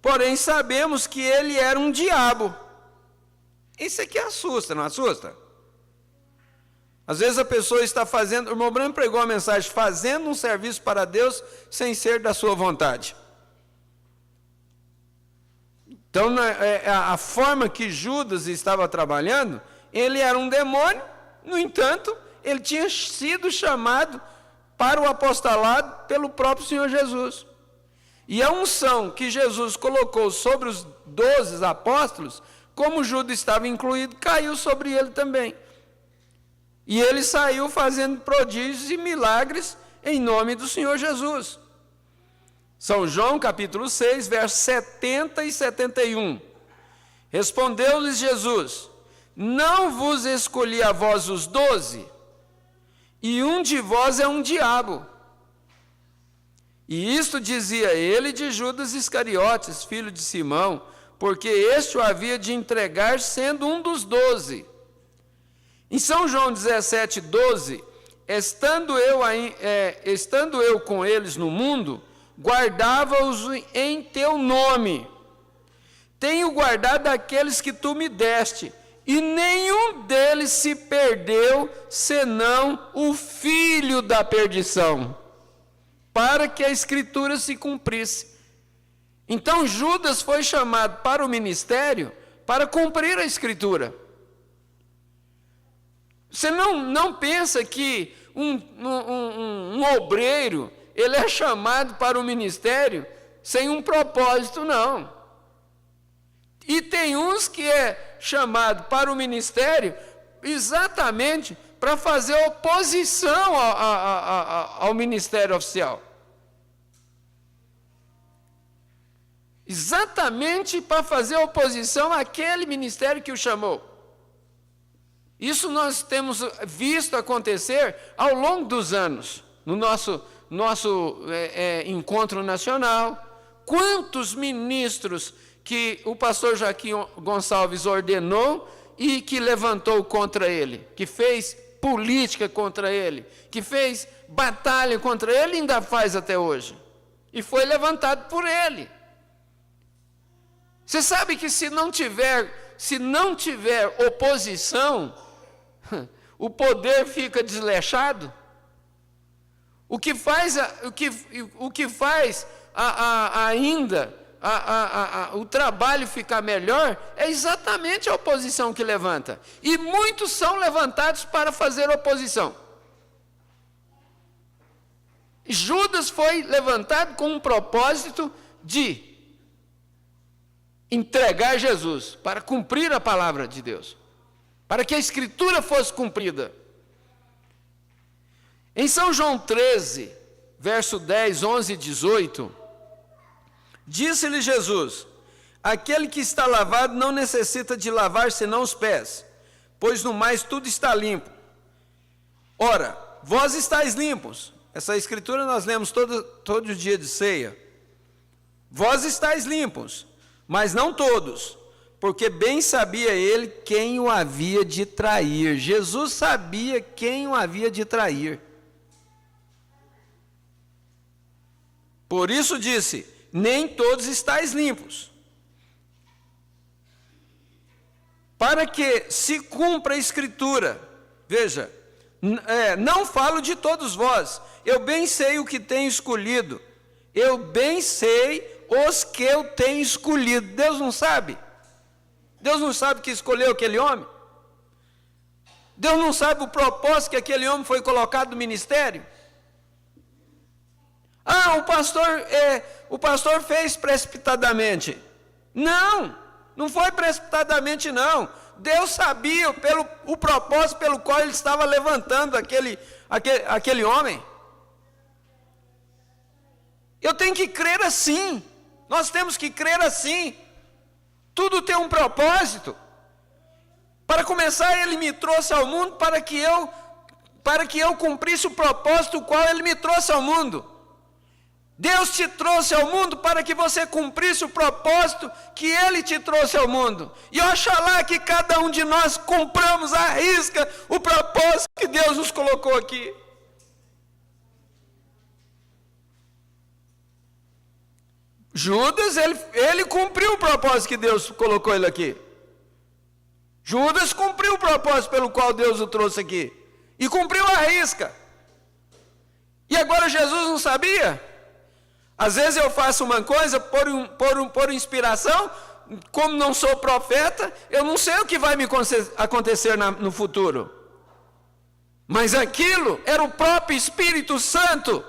Porém, sabemos que ele era um diabo. Isso aqui assusta, não assusta? Às vezes a pessoa está fazendo, o irmão Branco pregou a mensagem, fazendo um serviço para Deus sem ser da sua vontade. Então, a forma que Judas estava trabalhando, ele era um demônio, no entanto, ele tinha sido chamado para o apostolado pelo próprio Senhor Jesus. E a unção que Jesus colocou sobre os 12 apóstolos, como Judas estava incluído, caiu sobre ele também. E ele saiu fazendo prodígios e milagres em nome do Senhor Jesus. São João capítulo 6, versos 70 e 71. Respondeu-lhes Jesus, não vos escolhi a vós os 12, e um de vós é um diabo. E isto dizia ele de Judas Iscariotes, filho de Simão, porque este o havia de entregar sendo um dos 12. Em São João 17, 12, estando eu com eles no mundo, guardava-os em teu nome. Tenho guardado aqueles que tu me deste, e nenhum deles se perdeu, senão o filho da perdição, para que a Escritura se cumprisse. Então Judas foi chamado para o ministério para cumprir a Escritura. Você não pensa que um obreiro, ele é chamado para o ministério sem um propósito, não. E tem uns que é chamado para o ministério exatamente para fazer oposição ao ministério oficial. Exatamente para fazer oposição àquele ministério que o chamou. Isso nós temos visto acontecer ao longo dos anos, no nosso encontro nacional. Quantos ministros que o pastor Joaquim Gonçalves ordenou e que levantou contra ele, que fez política contra ele, que fez batalha contra ele, ainda faz até hoje. E foi levantado por ele. Você sabe que se não tiver oposição, o poder fica desleixado? O que faz ainda o trabalho ficar melhor, é exatamente a oposição que levanta. E muitos são levantados para fazer oposição. Judas foi levantado com um propósito de entregar Jesus, para cumprir a palavra de Deus, para que a Escritura fosse cumprida. Em São João 13, verso 10, 11 e 18, disse-lhe Jesus: aquele que está lavado não necessita de lavar senão os pés, pois no mais tudo está limpo. Ora, vós estáis limpos. Essa escritura nós lemos todo dia de ceia. Vós estáis limpos, mas não todos, porque bem sabia ele quem o havia de trair. Jesus sabia quem o havia de trair. Por isso disse: nem todos estáis limpos. Para que se cumpra a Escritura. Veja, não falo de todos vós, eu bem sei o que tenho escolhido, eu bem sei os que eu tenho escolhido. Deus não sabe? Deus não sabe que escolheu aquele homem? Deus não sabe o propósito que aquele homem foi colocado no ministério? O pastor fez precipitadamente. Não foi precipitadamente não. Deus sabia o propósito pelo qual ele estava levantando aquele homem. Eu tenho que crer assim. Nós temos que crer assim. Tudo tem um propósito. Para começar, ele me trouxe ao mundo para que eu cumprisse o propósito qual ele me trouxe ao mundo. Deus te trouxe ao mundo para que você cumprisse o propósito que Ele te trouxe ao mundo. E oxalá que cada um de nós cumpramos à risca o propósito que Deus nos colocou aqui. Judas, ele cumpriu o propósito que Deus colocou ele aqui. Judas cumpriu o propósito pelo qual Deus o trouxe aqui. E cumpriu à risca. E agora Jesus não sabia? Às vezes eu faço uma coisa por inspiração, como não sou profeta, eu não sei o que vai me acontecer no futuro. Mas aquilo era o próprio Espírito Santo.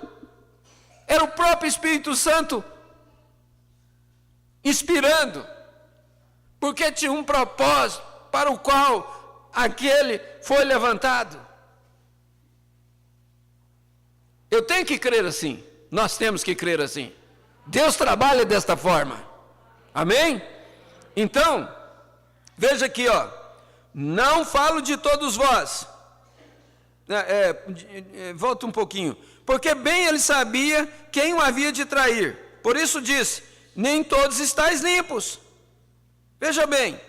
Era o próprio Espírito Santo inspirando. Porque tinha um propósito para o qual aquele foi levantado. Eu tenho que crer assim. Nós temos que crer assim. Deus trabalha desta forma. Amém? Então, veja aqui, não falo de todos vós. Volta um pouquinho. Porque bem ele sabia quem o havia de trair. Por isso disse: nem todos estáis limpos. Veja bem.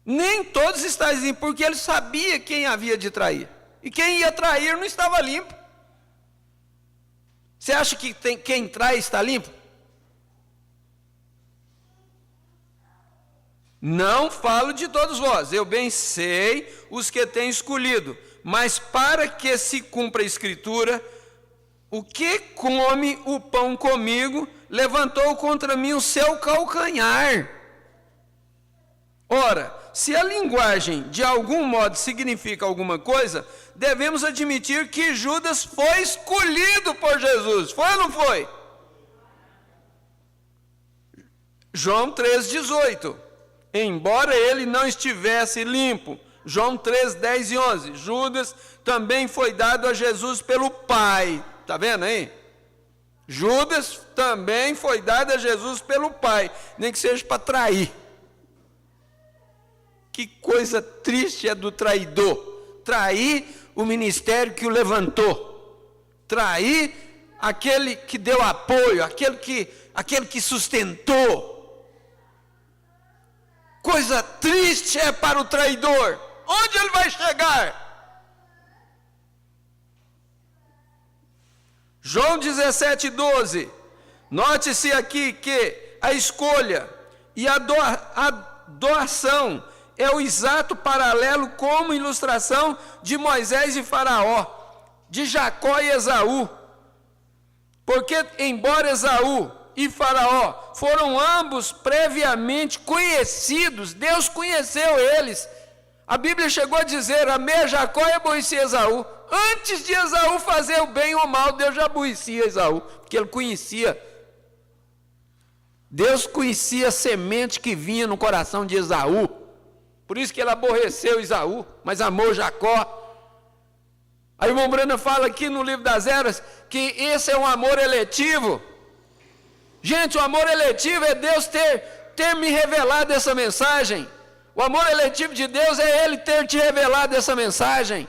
Nem todos estáis limpos, porque ele sabia quem havia de trair. E quem ia trair não estava limpo. Você acha que quem trai está limpo? Não falo de todos vós, eu bem sei os que tenho escolhido, mas para que se cumpra a Escritura, o que come o pão comigo, levantou contra mim o seu calcanhar. Ora, se a linguagem de algum modo significa alguma coisa, devemos admitir que Judas foi escolhido por Jesus. Foi ou não foi? João 3,18. Embora ele não estivesse limpo. João 3, 10 e 11. Judas também foi dado a Jesus pelo Pai. Está vendo aí? Judas também foi dado a Jesus pelo Pai. Nem que seja para trair. Que coisa triste é do traidor. Trair o ministério que o levantou. Trair aquele que deu apoio, aquele que sustentou. Coisa triste é para o traidor. Onde ele vai chegar? João 17, 12. Note-se aqui que a escolha e a doação é o exato paralelo como ilustração de Moisés e Faraó, de Jacó e Esaú. Porque embora Esaú e Faraó foram ambos previamente conhecidos, Deus conheceu eles. A Bíblia chegou a dizer: amei Jacó e aborreci Esaú. Antes de Esaú fazer o bem ou o mal, Deus já aborrecia Esaú, porque ele conhecia. Deus conhecia a semente que vinha no coração de Esaú, por isso que ele aborreceu Esaú, mas amou Jacó. A irmã Brana fala aqui no livro das Eras que esse é um amor eletivo. Gente, o amor eletivo é Deus ter me revelado essa mensagem. O amor eletivo de Deus é Ele ter te revelado essa mensagem.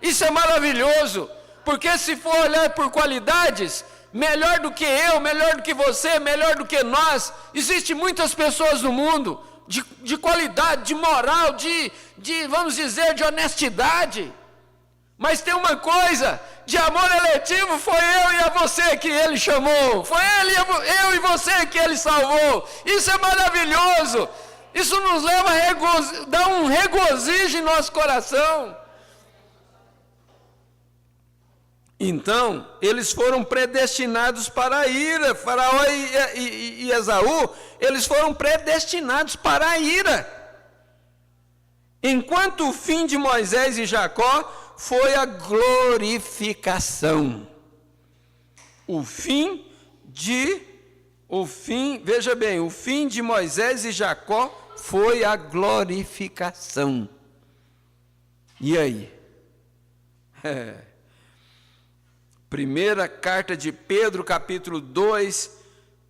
Isso é maravilhoso, porque se for olhar por qualidades, melhor do que eu, melhor do que você, melhor do que nós, existem muitas pessoas no mundo de qualidade, de moral, de vamos dizer, de honestidade. Mas tem uma coisa, de amor eletivo, foi eu e a você que Ele chamou, foi eu e você que Ele salvou. Isso é maravilhoso, isso nos leva a dar um regozijo em nosso coração. Então, eles foram predestinados para a ira. Faraó e Esaú, eles foram predestinados para a ira. Enquanto o fim de Moisés e Jacó foi a glorificação. Veja bem, o fim de Moisés e Jacó foi a glorificação. E aí? Primeira carta de Pedro, capítulo 2,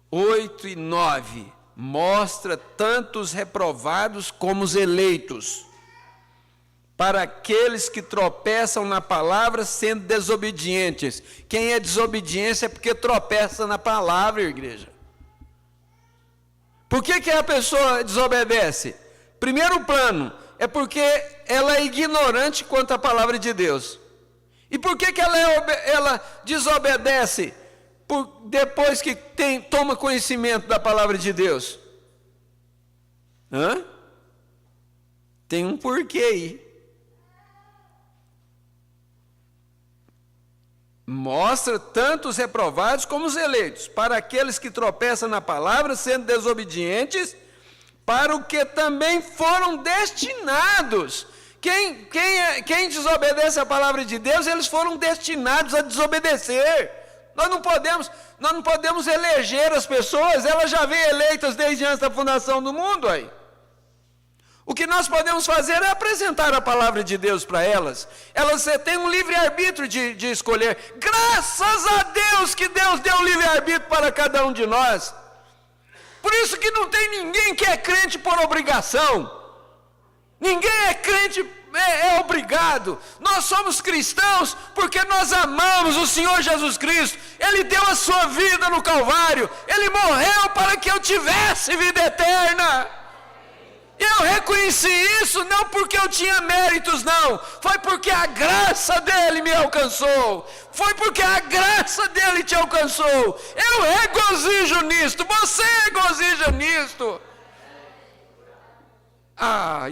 8 e 9, mostra tanto os reprovados como os eleitos. Para aqueles que tropeçam na palavra sendo desobedientes. Quem é desobediente é porque tropeça na palavra, igreja. Por que a pessoa desobedece? Primeiro plano, é porque ela é ignorante quanto à palavra de Deus. E por que ela desobedece depois que toma conhecimento da palavra de Deus? Tem um porquê aí. Mostra tanto os reprovados como os eleitos, para aqueles que tropeçam na palavra, sendo desobedientes, para o que também foram destinados. Quem desobedece a palavra de Deus, eles foram destinados a desobedecer. Nós não podemos eleger as pessoas, elas já vêm eleitas desde antes da fundação do mundo aí. O que nós podemos fazer é apresentar a palavra de Deus para elas. Elas têm um livre-arbítrio de escolher. Graças a Deus que Deus deu um livre-arbítrio para cada um de nós. Por isso que não tem ninguém que é crente por obrigação. Ninguém é crente, é obrigado. Nós somos cristãos porque nós amamos o Senhor Jesus Cristo. Ele deu a sua vida no Calvário. Ele morreu para que eu tivesse vida eterna. Eu reconheci isso não porque eu tinha méritos, não. Foi porque a graça dele me alcançou. Foi porque a graça dele te alcançou. Eu regozijo nisto. Você regozija nisto.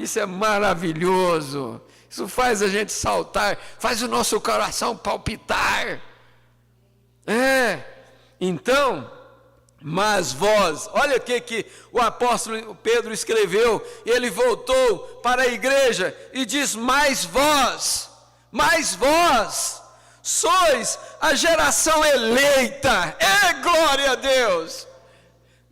Isso é maravilhoso. Isso faz a gente saltar. Faz o nosso coração palpitar. Então... Mas vós, olha o que o apóstolo Pedro escreveu, ele voltou para a igreja e diz: mas vós sois a geração eleita. Glória a Deus.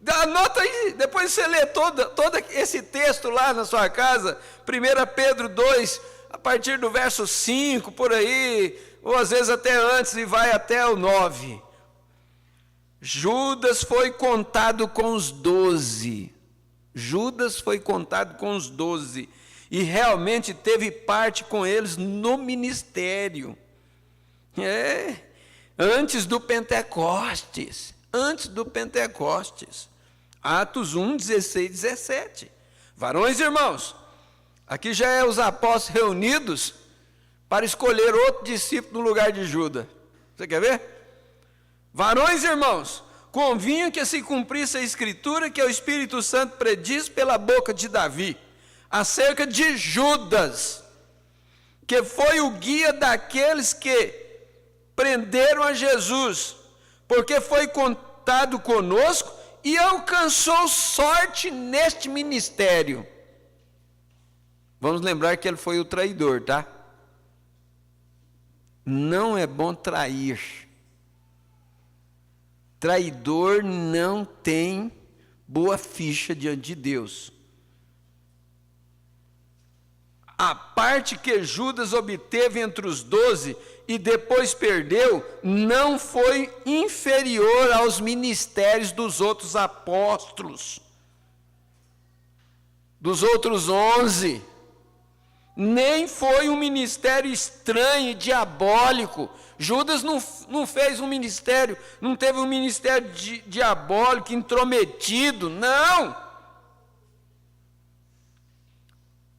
Anota aí, depois você lê todo esse texto lá na sua casa, 1 Pedro 2, a partir do verso 5, por aí, ou às vezes até antes e vai até o 9. Judas foi contado com os 12. Judas foi contado com os 12. E realmente teve parte com eles no ministério. Antes do Pentecostes. Atos 1, 16, 17. Varões e irmãos, aqui já é os apóstolos reunidos para escolher outro discípulo no lugar de Judas. Você quer ver? Varões e irmãos, convinha que se cumprisse a escritura que o Espírito Santo prediz pela boca de Davi, acerca de Judas, que foi o guia daqueles que prenderam a Jesus, porque foi lutado conosco e alcançou sorte neste ministério. Vamos lembrar que ele foi o traidor, tá? Não é bom trair. Traidor não tem boa ficha diante de Deus. A parte que Judas obteve entre os 12 e depois perdeu, não foi inferior aos ministérios dos outros apóstolos, dos outros 11. Nem foi um ministério estranho e diabólico. Judas não fez um ministério, não teve um ministério diabólico, intrometido, não.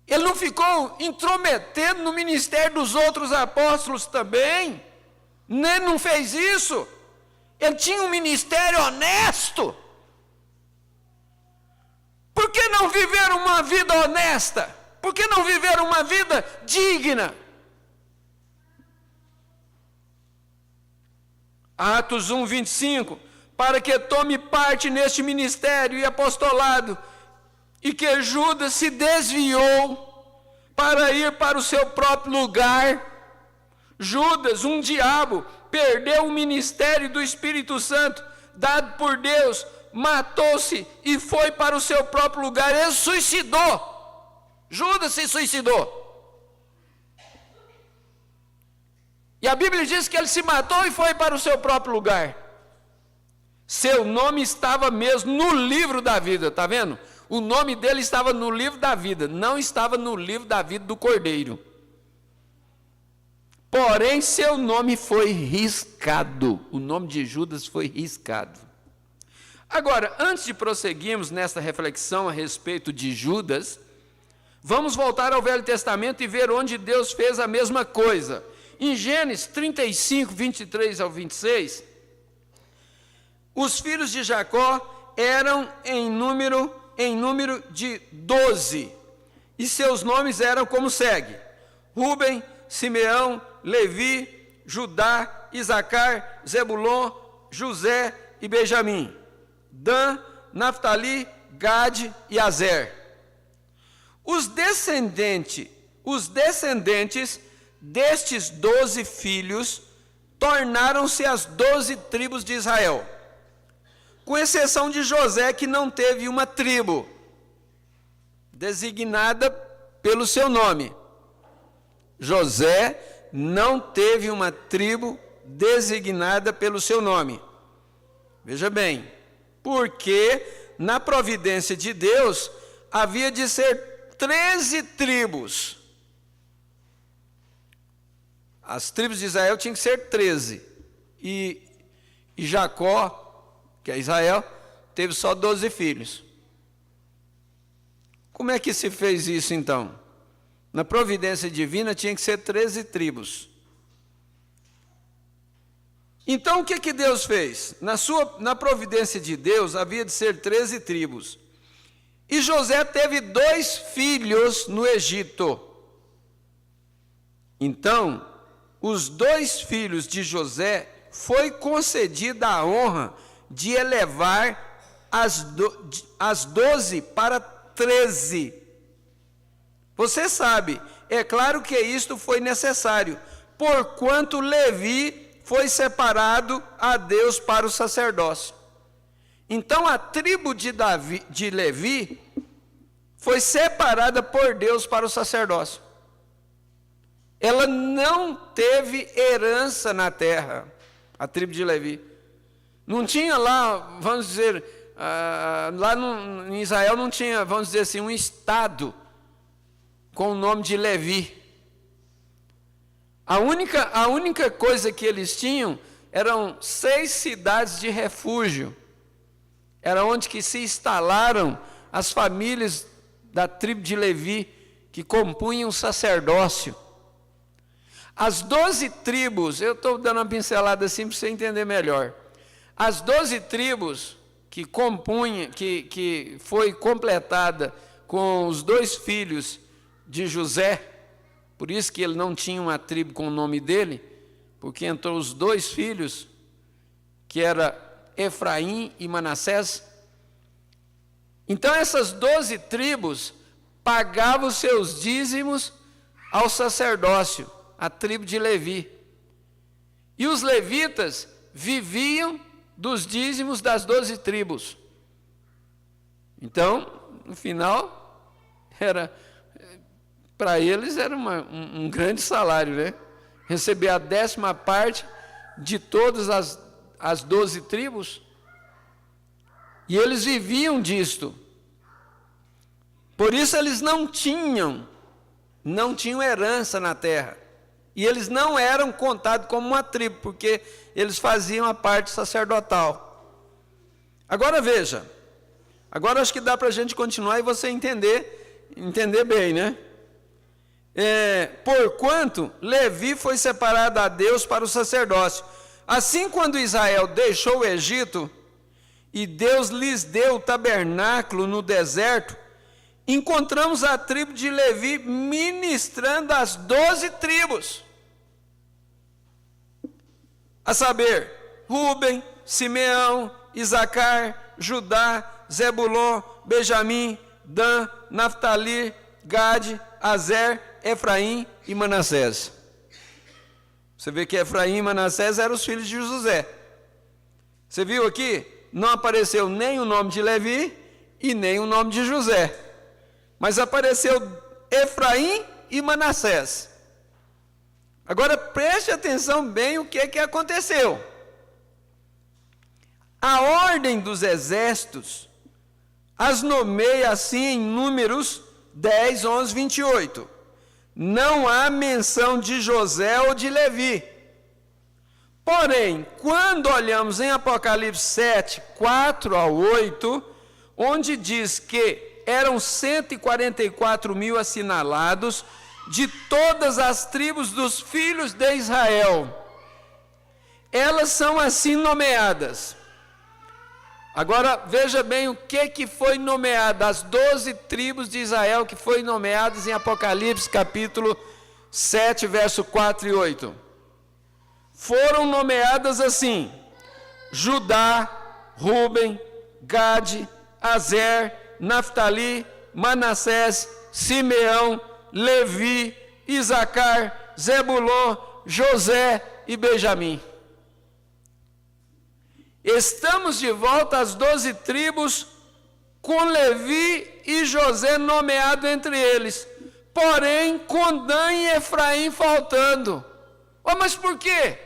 Ele não ficou intrometendo no ministério dos outros apóstolos também. Nem não fez isso. Ele tinha um ministério honesto. Por que não viver uma vida honesta? Por que não viver uma vida digna? Atos 1, 25. Para que tome parte neste ministério e apostolado, e que Judas se desviou para ir para o seu próprio lugar. Judas, um diabo, perdeu o ministério do Espírito Santo, dado por Deus, matou-se e foi para o seu próprio lugar. Ele suicidou. Judas se suicidou. E a Bíblia diz que ele se matou e foi para o seu próprio lugar. Seu nome estava mesmo no livro da vida, está vendo? O nome dele estava no livro da vida, não estava no livro da vida do Cordeiro. Porém, seu nome foi riscado. O nome de Judas foi riscado. Agora, antes de prosseguirmos nesta reflexão a respeito de Judas, vamos voltar ao Velho Testamento e ver onde Deus fez a mesma coisa. Em Gênesis 35, 23 ao 26, os filhos de Jacó eram em número de 12, e seus nomes eram como segue: Rúben, Simeão, Levi, Judá, Isacar, Zebulon, José e Benjamim, Dan, Naftali, Gade e Azer. Os descendentes destes 12 filhos tornaram-se as 12 tribos de Israel, com exceção de José, que não teve uma tribo designada pelo seu nome. José não teve uma tribo designada pelo seu nome. Veja bem, porque na providência de Deus havia de ser 13 tribos. As tribos de Israel tinham que ser 13. E Jacó, que é Israel, teve só 12 filhos. Como é que se fez isso então? Na providência divina tinha que ser 13 tribos. Então o que Deus fez? Na providência de Deus havia de ser 13 tribos. E José teve 2 filhos no Egito. Então, os 2 filhos de José foi concedida a honra de elevar as 12 para 13. Você sabe, é claro que isto foi necessário, porquanto Levi foi separado a Deus para o sacerdócio. Então a tribo de Levi foi separada por Deus para o sacerdócio. Ela não teve herança na terra, a tribo de Levi. Não tinha lá, vamos dizer, em Israel não tinha, vamos dizer assim, um estado com o nome de Levi. A única coisa que eles tinham eram 6 cidades de refúgio. Era onde que se instalaram as famílias da tribo de Levi, que compunham o sacerdócio. As 12 tribos, eu estou dando uma pincelada assim para você entender melhor. As 12 tribos que compunham, que foi completada com os 2 filhos de José, por isso que ele não tinha uma tribo com o nome dele, porque entrou os 2 filhos, que era Efraim e Manassés. Então essas 12 tribos pagavam os seus dízimos ao sacerdócio, a tribo de Levi. E os levitas viviam dos dízimos das 12 tribos. Então, no final, para eles era um grande salário, né? Receber a 10ª parte de todas as 12 tribos. E eles viviam disto. Por isso eles não tinham herança na terra. E eles não eram contados como uma tribo, porque eles faziam a parte sacerdotal. Agora veja, agora acho que dá para a gente continuar e você entender bem, né? Porquanto Levi foi separado a Deus para o sacerdócio. Assim, quando Israel deixou o Egito, e Deus lhes deu o tabernáculo no deserto, encontramos a tribo de Levi ministrando as 12 tribos, a saber, Rúben, Simeão, Isacar, Judá, Zebulon, Benjamim, Dan, Naftali, Gade, Azer, Efraim e Manassés. Você vê que Efraim e Manassés eram os filhos de José. Você viu aqui? Não apareceu nem o nome de Levi e nem o nome de José. Mas apareceu Efraim e Manassés. Agora preste atenção bem o que aconteceu. A ordem dos exércitos as nomeia assim em Números 10, 11, 28. Não há menção de José ou de Levi. Porém, quando olhamos em Apocalipse 7, 4 a 8, onde diz que eram 144.000 assinalados de todas as tribos dos filhos de Israel. Elas são assim nomeadas. Agora, veja bem o que foi nomeado, as 12 tribos de Israel que foi nomeadas em Apocalipse capítulo 7, verso 4 e 8. Foram nomeadas assim: Judá, Rúben, Gade, Azer, Naftali, Manassés, Simeão, Levi, Isacar, Zebulon, José e Benjamim. Estamos de volta às 12 tribos, com Levi e José nomeado entre eles, porém com Dan e Efraim faltando. Mas por quê?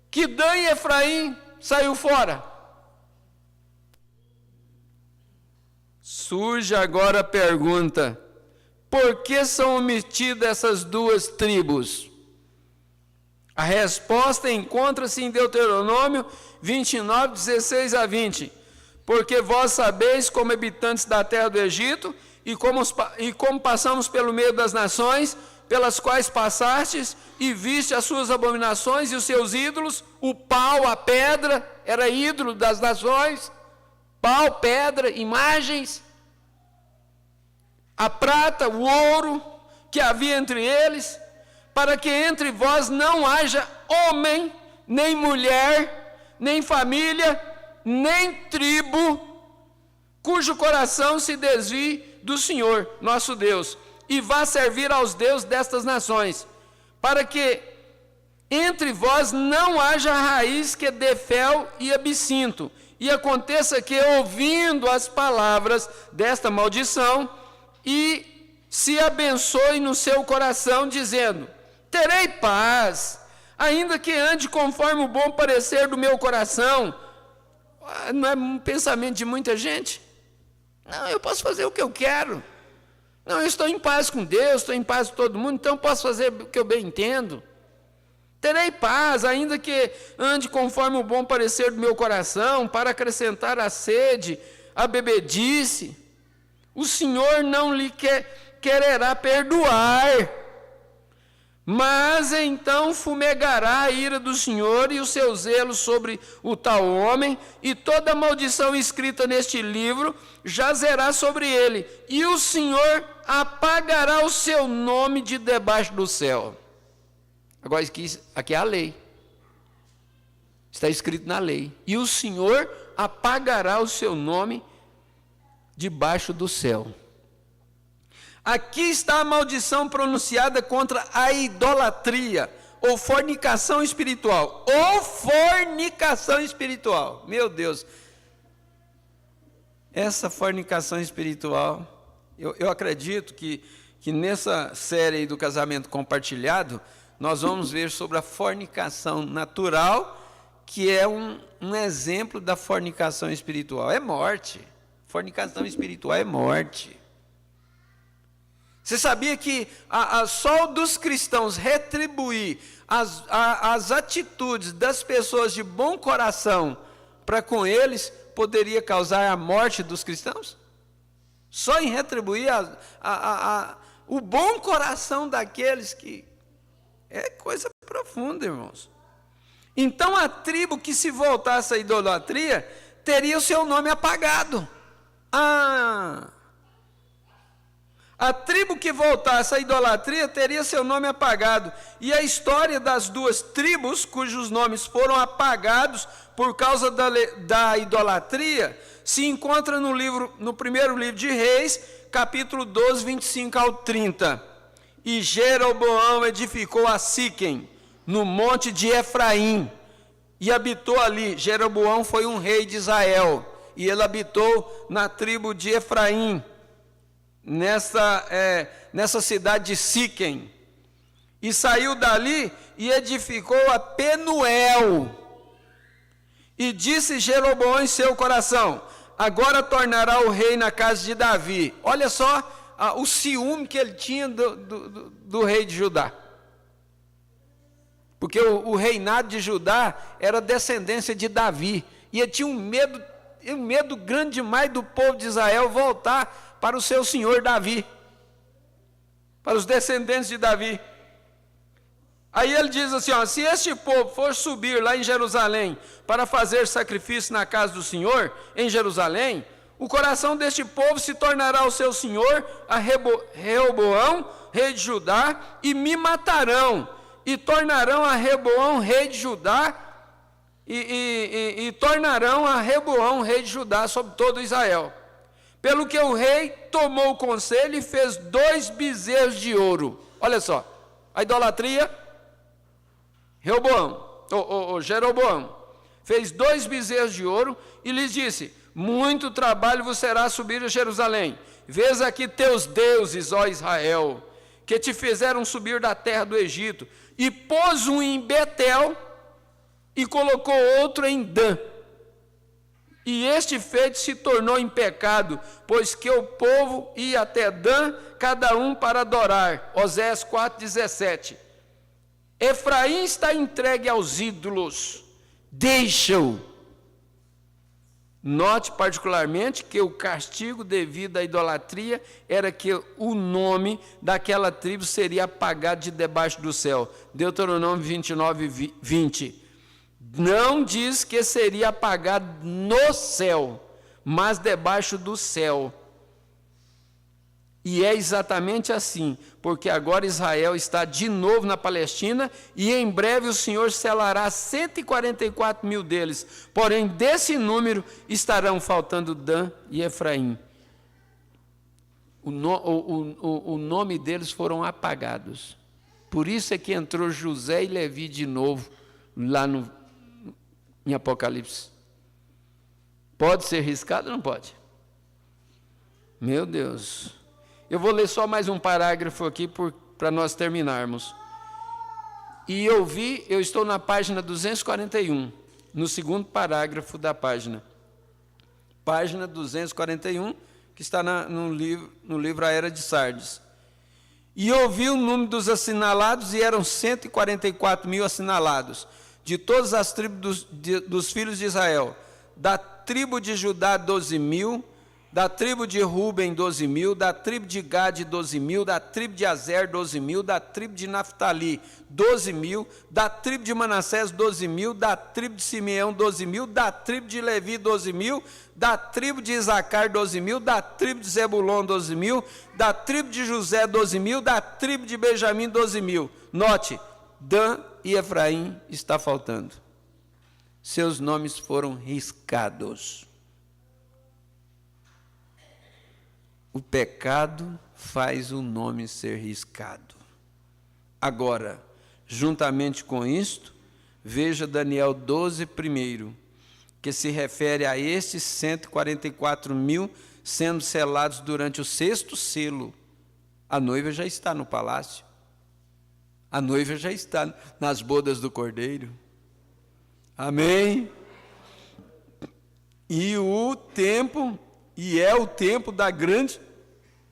Que Dan e Efraim saiu fora? Surge agora a pergunta: por que são omitidas essas 2 tribos? A resposta encontra-se em Deuteronômio 29, 16 a 20. Porque vós sabeis, como habitantes da terra do Egito, e como passamos pelo meio das nações, pelas quais passastes, e viste as suas abominações e os seus ídolos, o pau, a pedra, era ídolo das nações, pau, pedra, imagens, a prata, o ouro, que havia entre eles, para que entre vós não haja homem, nem mulher, nem família, nem tribo, cujo coração se desvie do Senhor, nosso Deus, e vá servir aos deuses destas nações, para que entre vós não haja raiz que dê fel e absinto, e aconteça que, ouvindo as palavras desta maldição, e se abençoe no seu coração, dizendo: terei paz, ainda que ande conforme o bom parecer do meu coração. Não é um pensamento de muita gente? Não, eu posso fazer o que eu quero. Não, eu estou em paz com Deus, estou em paz com todo mundo, então posso fazer o que eu bem entendo. Terei paz, ainda que ande conforme o bom parecer do meu coração, para acrescentar a sede, a bebedice. O Senhor não lhe quererá perdoar, mas então fumegará a ira do Senhor e o seu zelo sobre o tal homem, e toda maldição escrita neste livro jazerá sobre ele, e o Senhor apagará o seu nome de debaixo do céu. Agora aqui é a lei. Está escrito na lei. E o Senhor apagará o seu nome debaixo do céu. Aqui está a maldição pronunciada contra a idolatria, ou fornicação espiritual. Ou fornicação espiritual. Meu Deus. Essa fornicação espiritual, eu acredito que nessa série do casamento compartilhado, nós vamos ver sobre a fornicação natural, que é um exemplo da fornicação espiritual. É morte. Fornicação espiritual é morte. Você sabia que só dos cristãos retribuir as atitudes das pessoas de bom coração para com eles, poderia causar a morte dos cristãos? Só em retribuir o bom coração daqueles que... É coisa profunda, irmãos. Então a tribo que se voltasse à idolatria, teria o seu nome apagado. A tribo que voltasse à idolatria teria seu nome apagado. E a história das duas tribos, cujos nomes foram apagados por causa da idolatria, se encontra no primeiro livro de Reis, capítulo 12, 25 ao 30. E Jeroboão edificou a Siquém, no monte de Efraim, e habitou ali. Jeroboão foi um rei de Israel, e ele habitou na tribo de Efraim, nessa cidade de Siquém, e saiu dali e edificou a Penuel. E disse Jeroboão em seu coração: agora tornará o rei na casa de Davi. Olha só o ciúme que ele tinha do rei de Judá, porque o reinado de Judá era descendência de Davi, e ele tinha um medo grande demais do povo de Israel voltar para o seu senhor Davi, para os descendentes de Davi. Aí ele diz assim, se este povo for subir lá em Jerusalém para fazer sacrifício na casa do Senhor, em Jerusalém, o coração deste povo se tornará o seu senhor, a Reoboão, rei de Judá, e me matarão, e tornarão a Reoboão, rei de Judá, e tornarão a Reoboão, rei de Judá, sobre todo Israel. Pelo que o rei tomou o conselho e fez 2 bezerros de ouro. Olha só, a idolatria, Jeroboão fez 2 bezerros de ouro e lhes disse: muito trabalho vos será subir a Jerusalém. Vês aqui teus deuses, ó Israel, que te fizeram subir da terra do Egito. E pôs um em Betel e colocou outro em Dan. E este feito se tornou em pecado, pois que o povo ia até Dan, cada um para adorar. Oséias 4,17. Efraim está entregue aos ídolos, deixa-o. Note particularmente que o castigo devido à idolatria era que o nome daquela tribo seria apagado de debaixo do céu. Deuteronômio 29, 20. Não diz que seria apagado no céu, mas debaixo do céu. E é exatamente assim, porque agora Israel está de novo na Palestina, e em breve o Senhor selará 144 mil deles. Porém, desse número estarão faltando Dan e Efraim. O nome deles foram apagados. Por isso é que entrou José e Levi de novo, lá em Apocalipse. Pode ser riscado ou não pode? Meu Deus. Eu vou ler só mais um parágrafo aqui para nós terminarmos. E eu estou na página 241, no segundo parágrafo da página. Página 241, que está no livro A Era de Sardes. E ouvi o número dos assinalados, e eram 144 mil assinalados, de todas as tribos dos filhos de Israel. Da tribo de Judá, 12 mil, da tribo de Ruben, 12 mil, da tribo de Gade, 12 mil, da tribo de Azer, 12 mil, da tribo de Naftali, 12 mil, da tribo de Manassés, 12 mil, da tribo de Simeão, 12 mil, da tribo de Levi, 12 mil, da tribo de Isacar, 12 mil, da tribo de Zebulon, 12 mil, da tribo de José, 12 mil, da tribo de Benjamim, 12 mil. Note, Dan e Efraim está faltando. seus nomes foram riscados. O pecado faz o nome ser riscado. Agora, juntamente com isto, veja Daniel 12 primeiro, que se refere a estes 144.000 sendo selados durante o 6º selo. A noiva já está no palácio. A noiva já está nas bodas do Cordeiro. Amém? E é o tempo da grande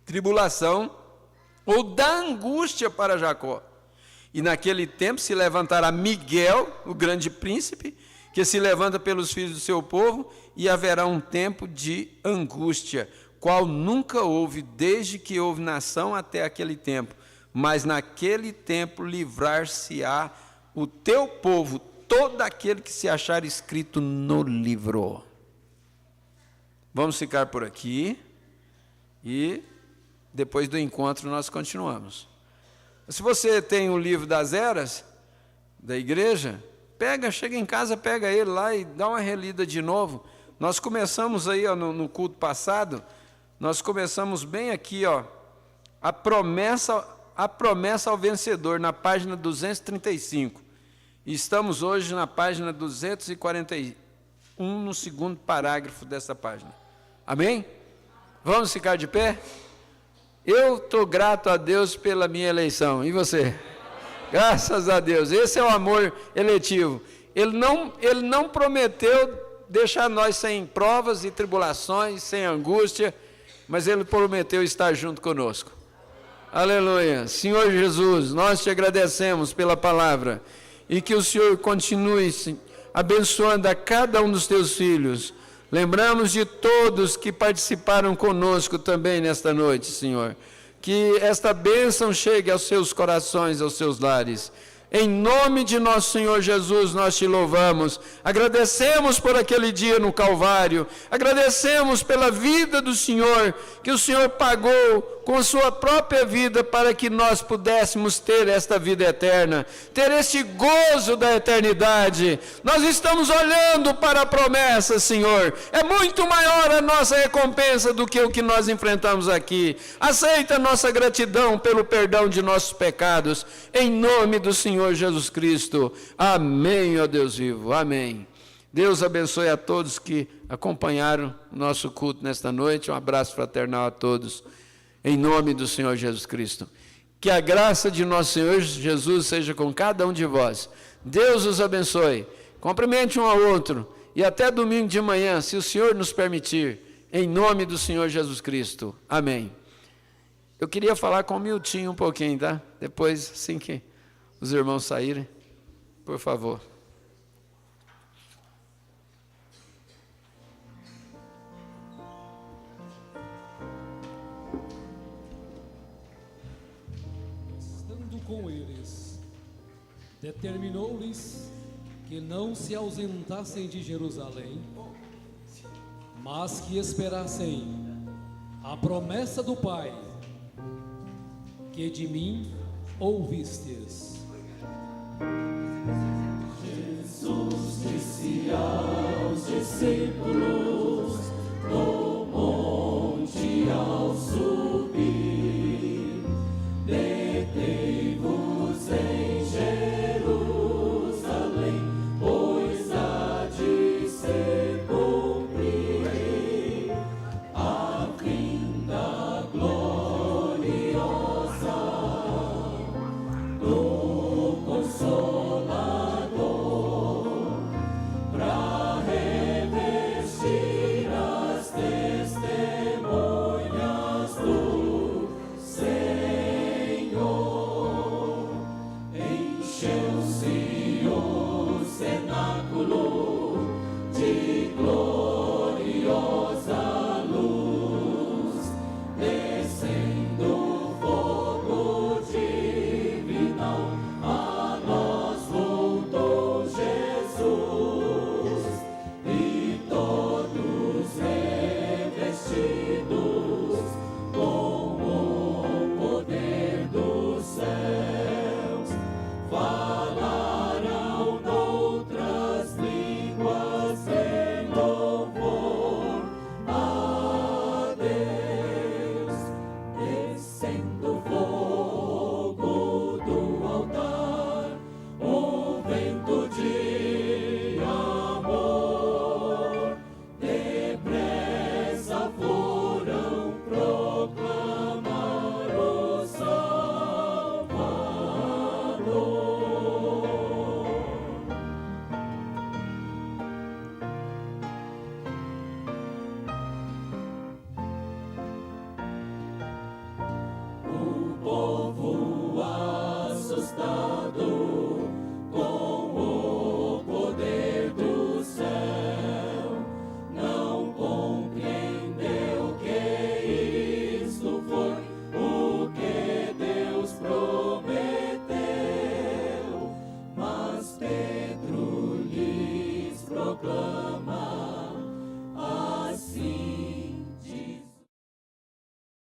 tribulação, ou da angústia para Jacó. E naquele tempo se levantará Miguel, o grande príncipe, que se levanta pelos filhos do seu povo, e haverá um tempo de angústia, qual nunca houve desde que houve nação até aquele tempo. Mas naquele tempo livrar-se-á o teu povo, todo aquele que se achar escrito no livro. Vamos ficar por aqui e depois do encontro nós continuamos. Se você tem o livro das eras da igreja, chega em casa, pega ele lá e dá uma relida de novo. Nós começamos aí no culto passado, nós começamos bem aqui, a promessa ao vencedor, na página 235. E estamos hoje na página 241, no 2º parágrafo dessa página. Amém? Vamos ficar de pé? Eu estou grato a Deus pela minha eleição. E você? Graças a Deus. Esse é o amor eletivo. Ele não prometeu deixar nós sem provas e tribulações, sem angústia, mas Ele prometeu estar junto conosco. Aleluia. Senhor Jesus, nós te agradecemos pela palavra e que o Senhor continue abençoando a cada um dos teus filhos. Lembramos de todos que participaram conosco também nesta noite, Senhor. Que esta bênção chegue aos seus corações, aos seus lares. Em nome de nosso Senhor Jesus, nós te louvamos. Agradecemos por aquele dia no Calvário. Agradecemos pela vida do Senhor, que o Senhor pagou com a sua própria vida para que nós pudéssemos ter esta vida eterna, ter este gozo da eternidade. Nós estamos olhando para a promessa, Senhor. É muito maior a nossa recompensa do que o que nós enfrentamos aqui. Aceita a nossa gratidão pelo perdão de nossos pecados, em nome do Senhor Jesus Cristo. Amém, ó Deus vivo. Amém. Deus abençoe a todos que acompanharam o nosso culto nesta noite. Um abraço fraternal a todos, em nome do Senhor Jesus Cristo. Que a graça de nosso Senhor Jesus seja com cada um de vós. Deus os abençoe. Cumprimente um ao outro. E até domingo de manhã, se o Senhor nos permitir, em nome do Senhor Jesus Cristo. Amém. Eu queria falar com o Miltinho um pouquinho, tá? Depois, assim que os irmãos saírem, por favor. Estando com eles, determinou-lhes que não se ausentassem de Jerusalém, mas que esperassem a promessa do Pai, que de mim ouvistes. Jesus disse aos discípulos no monte ao subir: detei-vos em Jerusalém, pois há de ser cumprir a vinda gloriosa do Consolador, para revestir as testemunhas do Senhor. Encheu-se o cenáculo